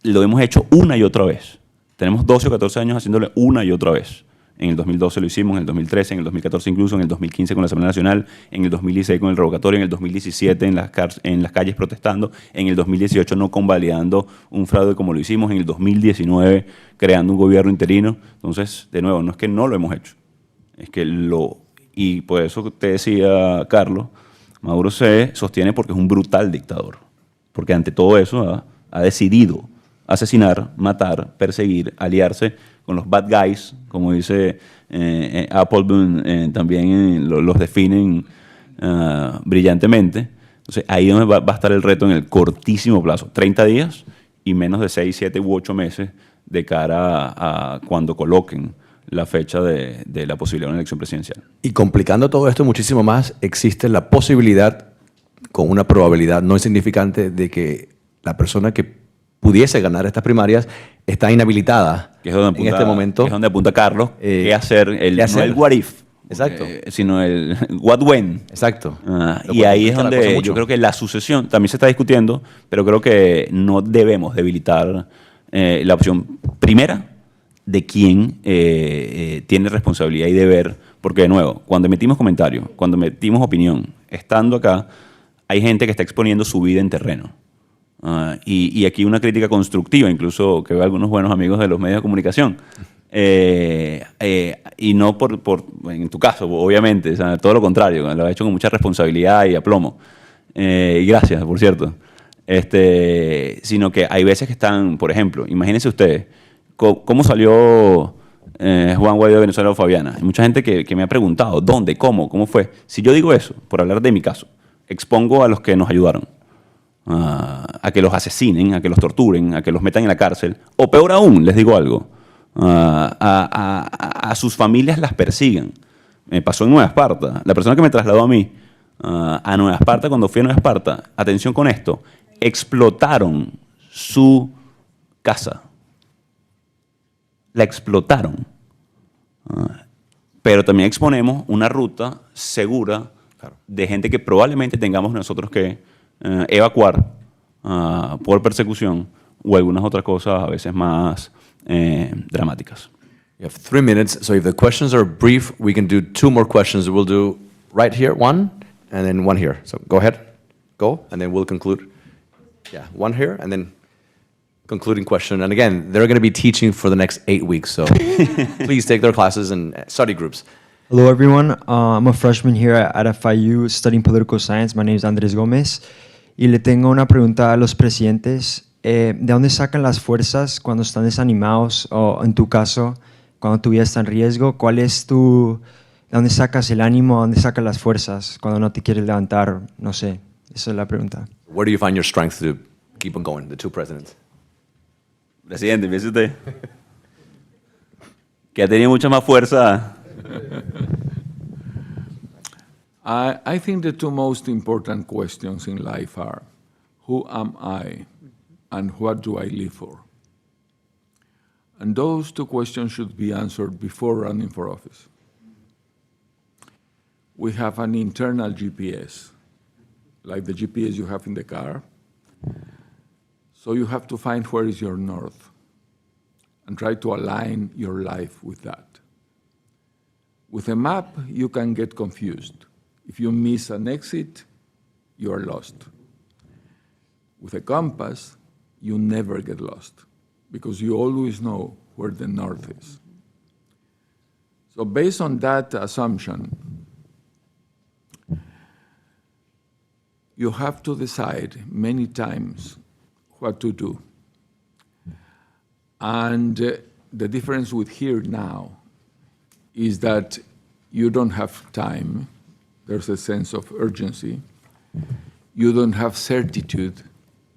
Lo hemos hecho una y otra vez. Tenemos 12 o 14 años haciéndolo una y otra vez. En el 2012 lo hicimos, en el 2013, en el 2014 incluso, en el 2015 con la Asamblea Nacional, en el 2016 con el revocatorio, en el 2017 en las calles protestando, en el 2018 no convalidando un fraude como lo hicimos, en el 2019 creando un gobierno interino. Entonces, de nuevo, no es que no lo hemos hecho, es que y por eso te decía, Carlos, Maduro se sostiene porque es un brutal dictador, porque ante todo eso ha decidido asesinar, matar, perseguir, aliarse con los bad guys, como dice Applebaum, también los definen brillantemente. Entonces ahí donde va a estar el reto en el cortísimo plazo, 30 días, y menos de 6, 7 u 8 meses de cara a cuando coloquen la fecha de la posibilidad de una elección presidencial. Y complicando todo esto muchísimo más, existe la posibilidad, con una probabilidad no insignificante, de que la persona que pudiese ganar estas primarias está inhabilitada Que es donde en este momento. Que es donde apunta Carlos, qué hacer, no el what if, Exacto. sino el what when. Exacto. Y ahí es complica la cosa donde mucho. yo creo que la sucesión también se está discutiendo, pero creo que no debemos debilitar la opción primera de quién tiene responsabilidad y deber, porque de nuevo, cuando emitimos comentarios, cuando emitimos opinión, estando acá, hay gente que está exponiendo su vida en terreno. Y aquí una crítica constructiva, incluso que veo algunos buenos amigos de los medios de comunicación. Y no en tu caso, obviamente, o sea, todo lo contrario, lo ha hecho con mucha responsabilidad y aplomo. Y gracias, por cierto. Sino que hay veces que están, por ejemplo, imagínense ustedes, ¿cómo salió Juan, Guaidó de Venezuela o Fabiana? Hay mucha gente que me ha preguntado, ¿dónde, cómo fue? Si yo digo eso, por hablar de mi caso, expongo a los que nos ayudaron. A que los asesinen, a que los torturen, a que los metan en la cárcel, o peor aún, les digo algo, a sus familias las persigan. Me pasó en Nueva Esparta. La persona que me trasladó a mí a Nueva Esparta, cuando fui a Nueva Esparta, atención con esto, explotaron su casa. La explotaron. Pero también exponemos una ruta segura de gente que probablemente tengamos nosotros que evacuar por persecución o algunas otras cosas a veces más dramáticas. You have 3 minutes, so if the questions are brief, we can do 2 more questions. We'll do right here, 1, and then 1 here. So go ahead, and then we'll conclude. Yeah, 1 here, and then concluding question. And again, they're going to be teaching for the next 8 weeks, so please take their classes and study groups. Hello, everyone. I'm a freshman here at FIU studying political science. My name is Andrés Gómez. Y le tengo una pregunta a los presidentes. ¿De dónde sacan las fuerzas cuando están desanimados o, en tu caso, cuando tu vida está en riesgo? ¿De dónde sacas el ánimo? ¿De dónde sacas las fuerzas cuando no te quieres levantar? No sé. Esa es la pregunta. Where do you find your strength to keep on going, the 2 presidents? Presidente, empiece usted. Que ha tenido mucha más fuerza. I think the 2 most important questions in life are, who am I and what do I live for? And those 2 questions should be answered before running for office. We have an internal GPS, like the GPS you have in the car. So you have to find where is your north and try to align your life with that. With a map, you can get confused. If you miss an exit, you are lost. With a compass, you never get lost because you always know where the north is. So based on that assumption, you have to decide many times what to do. And the difference with here now is that you don't have time. There's a sense of urgency. You don't have certitude.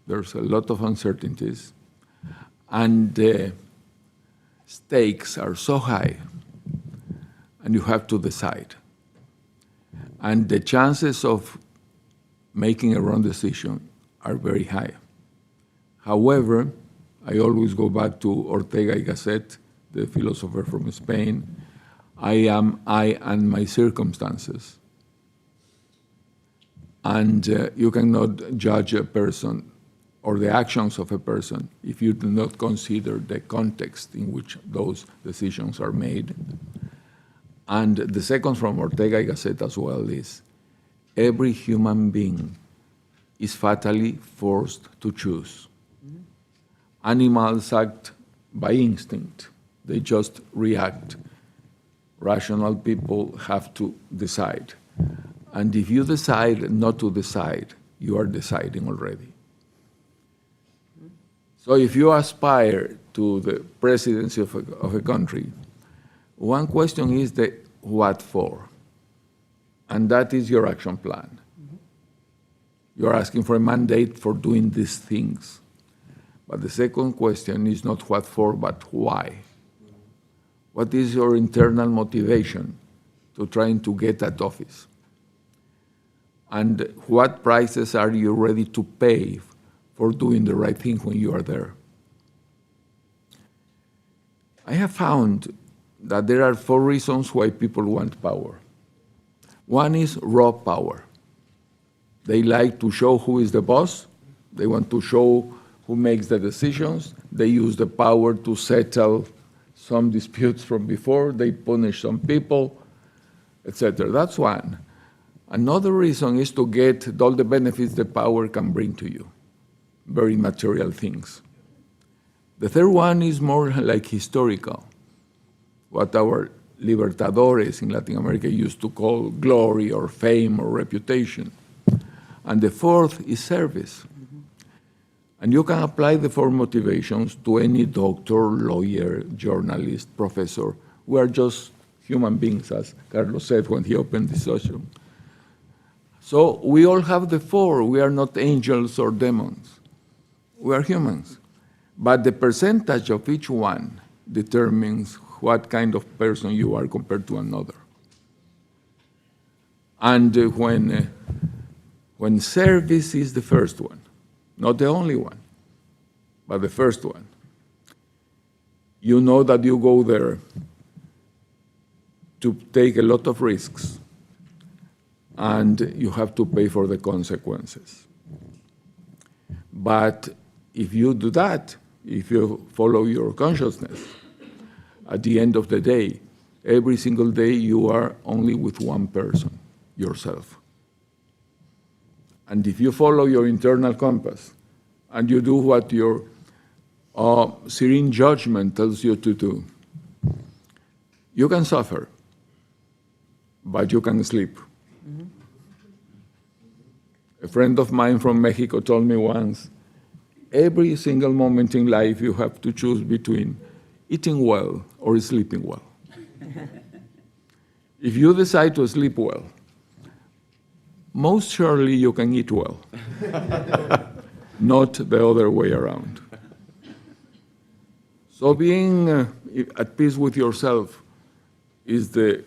There's a lot of uncertainties. And the stakes are so high, and you have to decide. And the chances of making a wrong decision are very high. However, I always go back to Ortega y Gasset, the philosopher from Spain. I am I and my circumstances. And you cannot judge a person or the actions of a person if you do not consider the context in which those decisions are made. And the second from Ortega y Gasset as well is, every human being is fatally forced to choose. Animals act by instinct. They just react. Rational people have to decide. And if you decide not to decide, you are deciding already. So if you aspire to the presidency of a country, one question is the what for? And that is your action plan. You're asking for a mandate for doing these things. But the second question is not what for, but why. What is your internal motivation to trying to get that office? And what prices are you ready to pay for doing the right thing when you are there? I have found that there are 4 reasons why people want power. One is raw power. They like to show who is the boss. They want to show who makes the decisions. They use the power to settle some disputes from before. They punish some people, etc. That's one. Another reason is to get all the benefits the power can bring to you, very material things. The third one is more like historical, what our libertadores in Latin America used to call glory or fame or reputation. And the fourth is service. And you can apply the 4 motivations to any doctor, lawyer, journalist, professor. We are just human beings, as Carlos said when he opened the session. So we all have the 4. We are not angels or demons. We are humans. But the percentage of each one determines what kind of person you are compared to another. And when service is the first one, not the only one, but the first one, you know that you go there to take a lot of risks, and you have to pay for the consequences. But if you do that, if you follow your consciousness, at the end of the day, every single day you are only with one person, yourself. And if you follow your internal compass and you do what your serene judgment tells you to do, you can suffer, but you can sleep. Mm-hmm. A friend of mine from Mexico told me once, every single moment in life you have to choose between eating well or sleeping well. If you decide to sleep well, most surely you can eat well, not the other way around. So being at peace with yourself is the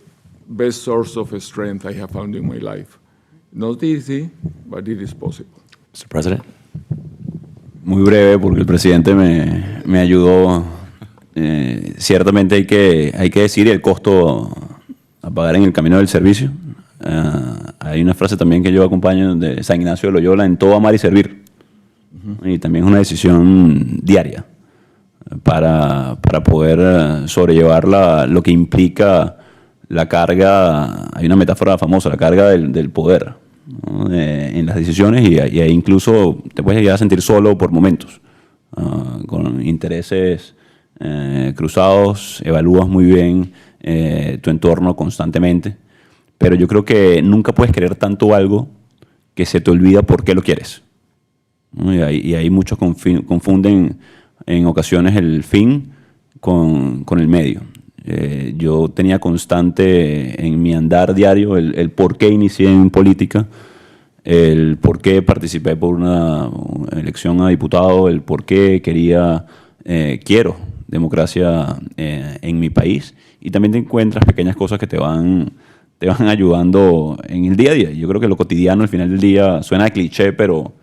best source of strength I have found in my life. Not easy, but it is possible. Mr. President. Muy breve, porque el presidente me ayudó. Ciertamente hay que decir el costo a pagar en el camino del servicio. Hay una frase también que yo acompaño de San Ignacio de Loyola: en todo amar y servir. Y también es una decisión diaria para poder sobrellevar lo que implica la carga. Hay una metáfora famosa, la carga del poder, ¿no? En las decisiones, y ahí incluso te puedes llegar a sentir solo por momentos, con intereses cruzados. Evalúas muy bien tu entorno constantemente, pero yo creo que nunca puedes querer tanto algo que se te olvida por qué lo quieres, ¿no? Y ahí muchos confunden en ocasiones el fin con el medio. Yo tenía constante en mi andar diario el por qué inicié en política, el por qué participé por una elección a diputado, el por qué quiero democracia en mi país, y también te encuentras pequeñas cosas que te van ayudando en el día a día. Yo creo que lo cotidiano al final del día suena a cliché, pero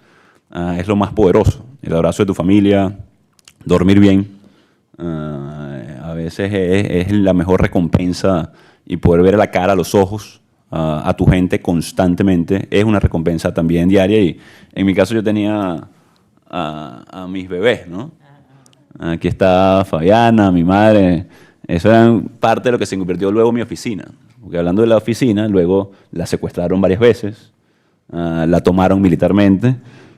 es lo más poderoso. El abrazo de tu familia, dormir bien, a veces es la mejor recompensa, y poder ver la cara, a los ojos a tu gente constantemente es una recompensa también diaria. Y en mi caso yo tenía a mis bebés, ¿no? Aquí está Fabiana, mi madre. Eso era parte de lo que se convirtió luego en mi oficina. Porque hablando de la oficina, luego la secuestraron varias veces, la tomaron militarmente.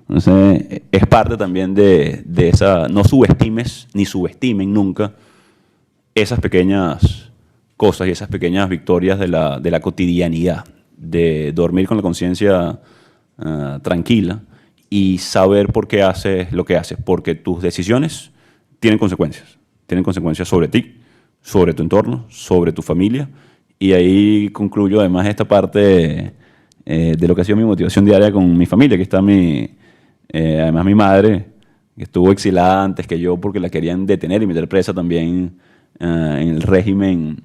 Entonces, es parte también de esa. No subestimes ni subestimen nunca esas pequeñas cosas y esas pequeñas victorias de la cotidianidad, de dormir con la conciencia tranquila y saber por qué haces lo que haces, porque tus decisiones tienen consecuencias sobre ti, sobre tu entorno, sobre tu familia. Y ahí concluyo además esta parte de lo que ha sido mi motivación diaria con mi familia, que está además mi madre, que estuvo exilada antes que yo porque la querían detener y meter presa también en el régimen.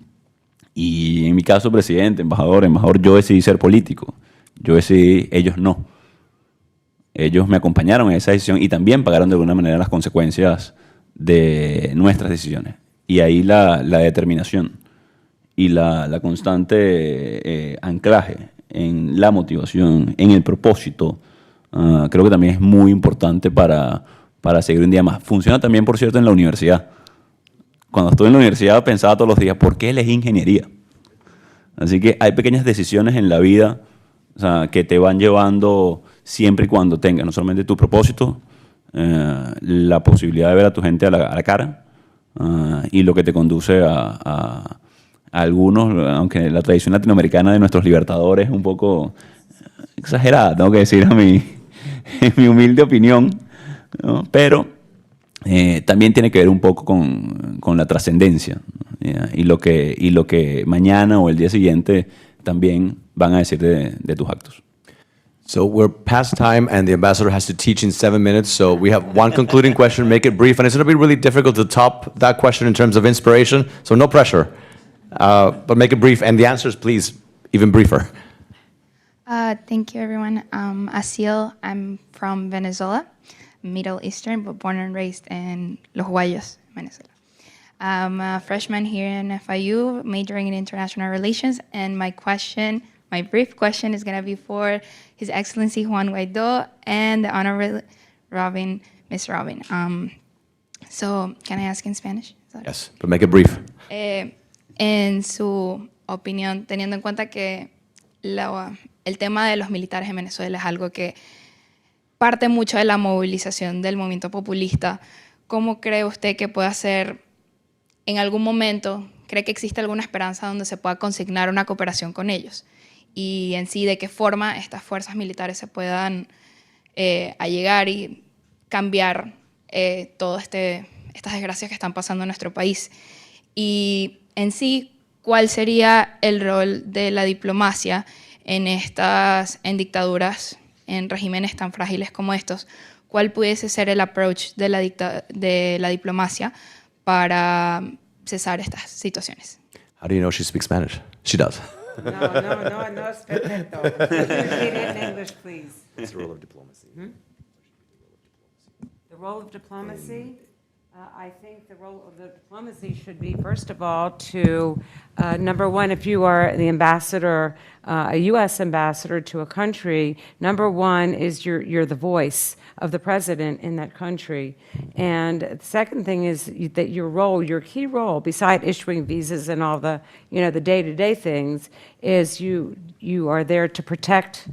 Y en mi caso, presidente, embajador, yo decidí ser político. Yo decidí, ellos no. Ellos me acompañaron en esa decisión y también pagaron de alguna manera las consecuencias de nuestras decisiones. Y ahí la determinación y la constante anclaje en la motivación, en el propósito, creo que también es muy importante para seguir un día más. Funciona también, por cierto, en la universidad. Cuando estuve en la universidad pensaba todos los días, ¿por qué elegí ingeniería? Así que hay pequeñas decisiones en la vida, o sea, que te van llevando siempre y cuando tengas no solamente tu propósito, la posibilidad de ver a tu gente a la cara y lo que te conduce a algunos, aunque la tradición latinoamericana de nuestros libertadores es un poco exagerada, tengo que decir en mi humilde opinión, ¿no? Pero también tiene que ver un poco con la trascendencia, ¿ya? Y lo que mañana o el día siguiente también van a decir de tus actos. So we're past time, and the ambassador has to teach in 7 minutes. So we have one concluding question. Make it brief, and it's going to be really difficult to top that question in terms of inspiration. So no pressure, but make it brief. And the answers, please, even briefer. Thank you, everyone. Asil, I'm from Venezuela, Middle Eastern, but born and raised in Los Guayos, Venezuela. I'm a freshman here in FIU, majoring in international relations, and my brief question is going to be for His Excellency Juan Guaidó and the Honorable Robin, Miss Robin. So, can I ask in Spanish? Sorry. Yes, but make it brief. En su opinión, teniendo en cuenta que el tema de los militares en Venezuela es algo que parte mucho de la movilización del movimiento populista, ¿cómo cree usted que puede ser en algún momento, cree que existe alguna esperanza donde se pueda consignar una cooperación con ellos? Y en sí, ¿de qué forma estas fuerzas militares se puedan allegar y cambiar todas estas desgracias que están pasando en nuestro país? Y en sí, ¿cuál sería el rol de la diplomacia en dictaduras, en regímenes tan frágiles como estos? ¿Cuál pudiese ser el approach de la diplomacia para cesar estas situaciones? How do you know she speaks Spanish? She does. No es perfecto. Repeat it in English, please. It's the role of diplomacy. The role of diplomacy? I think the role of the diplomacy should be, first of all, to, number one, if you are the ambassador, a U.S. ambassador to a country, number one is you're the voice of the president in that country. And the second thing is that your key role, beside issuing visas and all the, the day-to-day things, is you are there to protect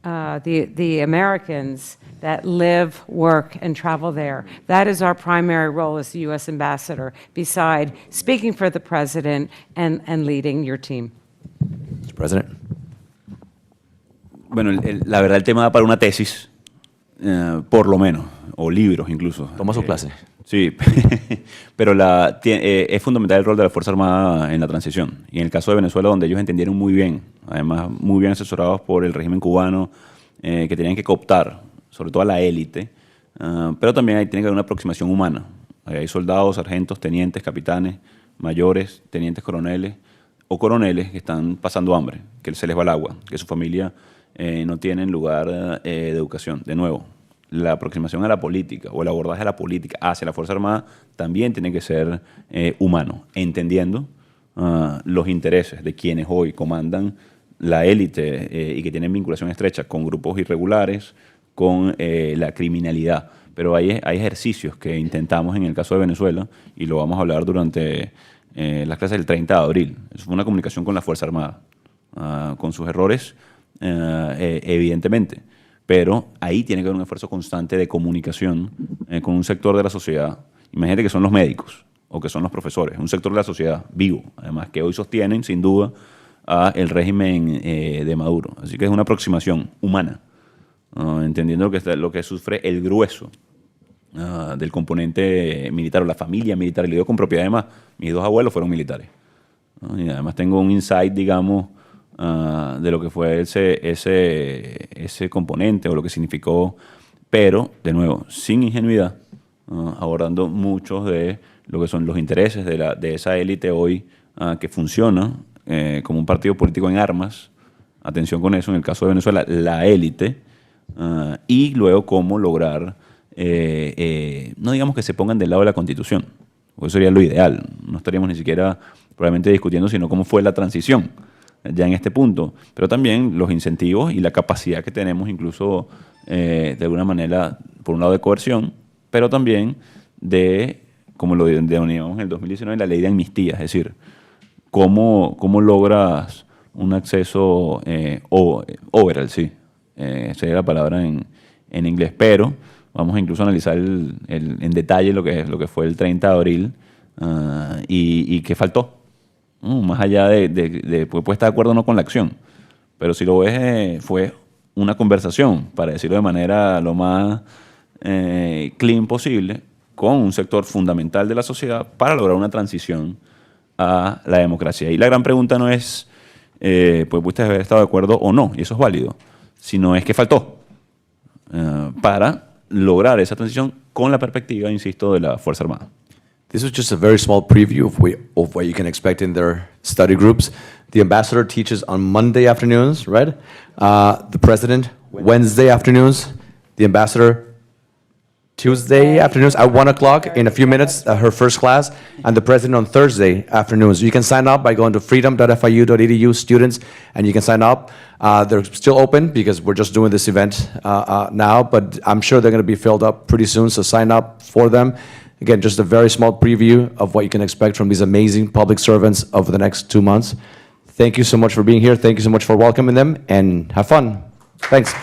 the Americans that live, work, and travel there. That is our primary role as the U.S. ambassador, beside speaking for the president and leading your team. Mr. President. Bueno, la verdad el tema da para una tesis, por lo menos, o libros incluso. Toma su clase. Sí, pero es fundamental el rol de la Fuerza Armada en la transición. Y en el caso de Venezuela, donde ellos entendieron muy bien, además muy bien asesorados por el régimen cubano, que tenían que cooptar, sobre todo a la élite, pero también tiene que haber una aproximación humana. Hay soldados, sargentos, tenientes, capitanes, mayores, tenientes coroneles o coroneles que están pasando hambre, que se les va el agua, que su familia no tienen lugar de educación. De nuevo, la aproximación a la política o el abordaje a la política hacia la Fuerza Armada también tiene que ser humano, entendiendo los intereses de quienes hoy comandan la élite y que tienen vinculación estrecha con grupos irregulares, con la criminalidad. Pero hay ejercicios que intentamos en el caso de Venezuela, y lo vamos a hablar durante las clases del 30 de abril. Eso fue una comunicación con la Fuerza Armada, con sus errores, evidentemente. Pero ahí tiene que haber un esfuerzo constante de comunicación con un sector de la sociedad. Imagínate que son los médicos o que son los profesores, un sector de la sociedad vivo, además, que hoy sostienen, sin duda, el régimen de Maduro. Así que es una aproximación humana, entendiendo lo que sufre el grueso del componente militar o la familia militar. Y lo digo con propiedad, además, mis dos abuelos fueron militares. Y además tengo un insight, digamos, de lo que fue ese componente o lo que significó, pero, de nuevo, sin ingenuidad, abordando muchos de lo que son los intereses de esa élite hoy que funciona como un partido político en armas. Atención con eso, en el caso de Venezuela, la élite, y luego cómo lograr, no digamos que se pongan del lado de la Constitución, porque eso sería lo ideal. No estaríamos ni siquiera probablemente discutiendo, sino cómo fue la transición ya en este punto, pero también los incentivos y la capacidad que tenemos incluso de alguna manera, por un lado de coerción, pero también de, como lo denominamos en el 2019, la ley de amnistía, es decir, cómo logras un acceso overall, sí, sería la palabra en inglés, pero vamos a incluso analizar en detalle lo que fue el 30 de abril y qué faltó. Más allá de puede estar de acuerdo o no con la acción, pero si lo ves, fue una conversación, para decirlo de manera lo más clean posible, con un sector fundamental de la sociedad para lograr una transición a la democracia. Y la gran pregunta no es, pues pudiste haber estado de acuerdo o no, y eso es válido, sino es qué faltó para lograr esa transición con la perspectiva, insisto, de la Fuerza Armada. This was just a very small preview of what you can expect in their study groups. The ambassador teaches on Monday afternoons, right? The president, Wednesday afternoons. The ambassador, Tuesday afternoons at 1 o'clock in a few minutes, her first class. And the president on Thursday afternoons. You can sign up by going to freedom.fiu.edu, students, and you can sign up. They're still open because we're just doing this event now, but I'm sure they're going to be filled up pretty soon, so sign up for them. Again, just a very small preview of what you can expect from these amazing public servants over the next 2 months. Thank you so much for being here. Thank you so much for welcoming them, and have fun. Thanks.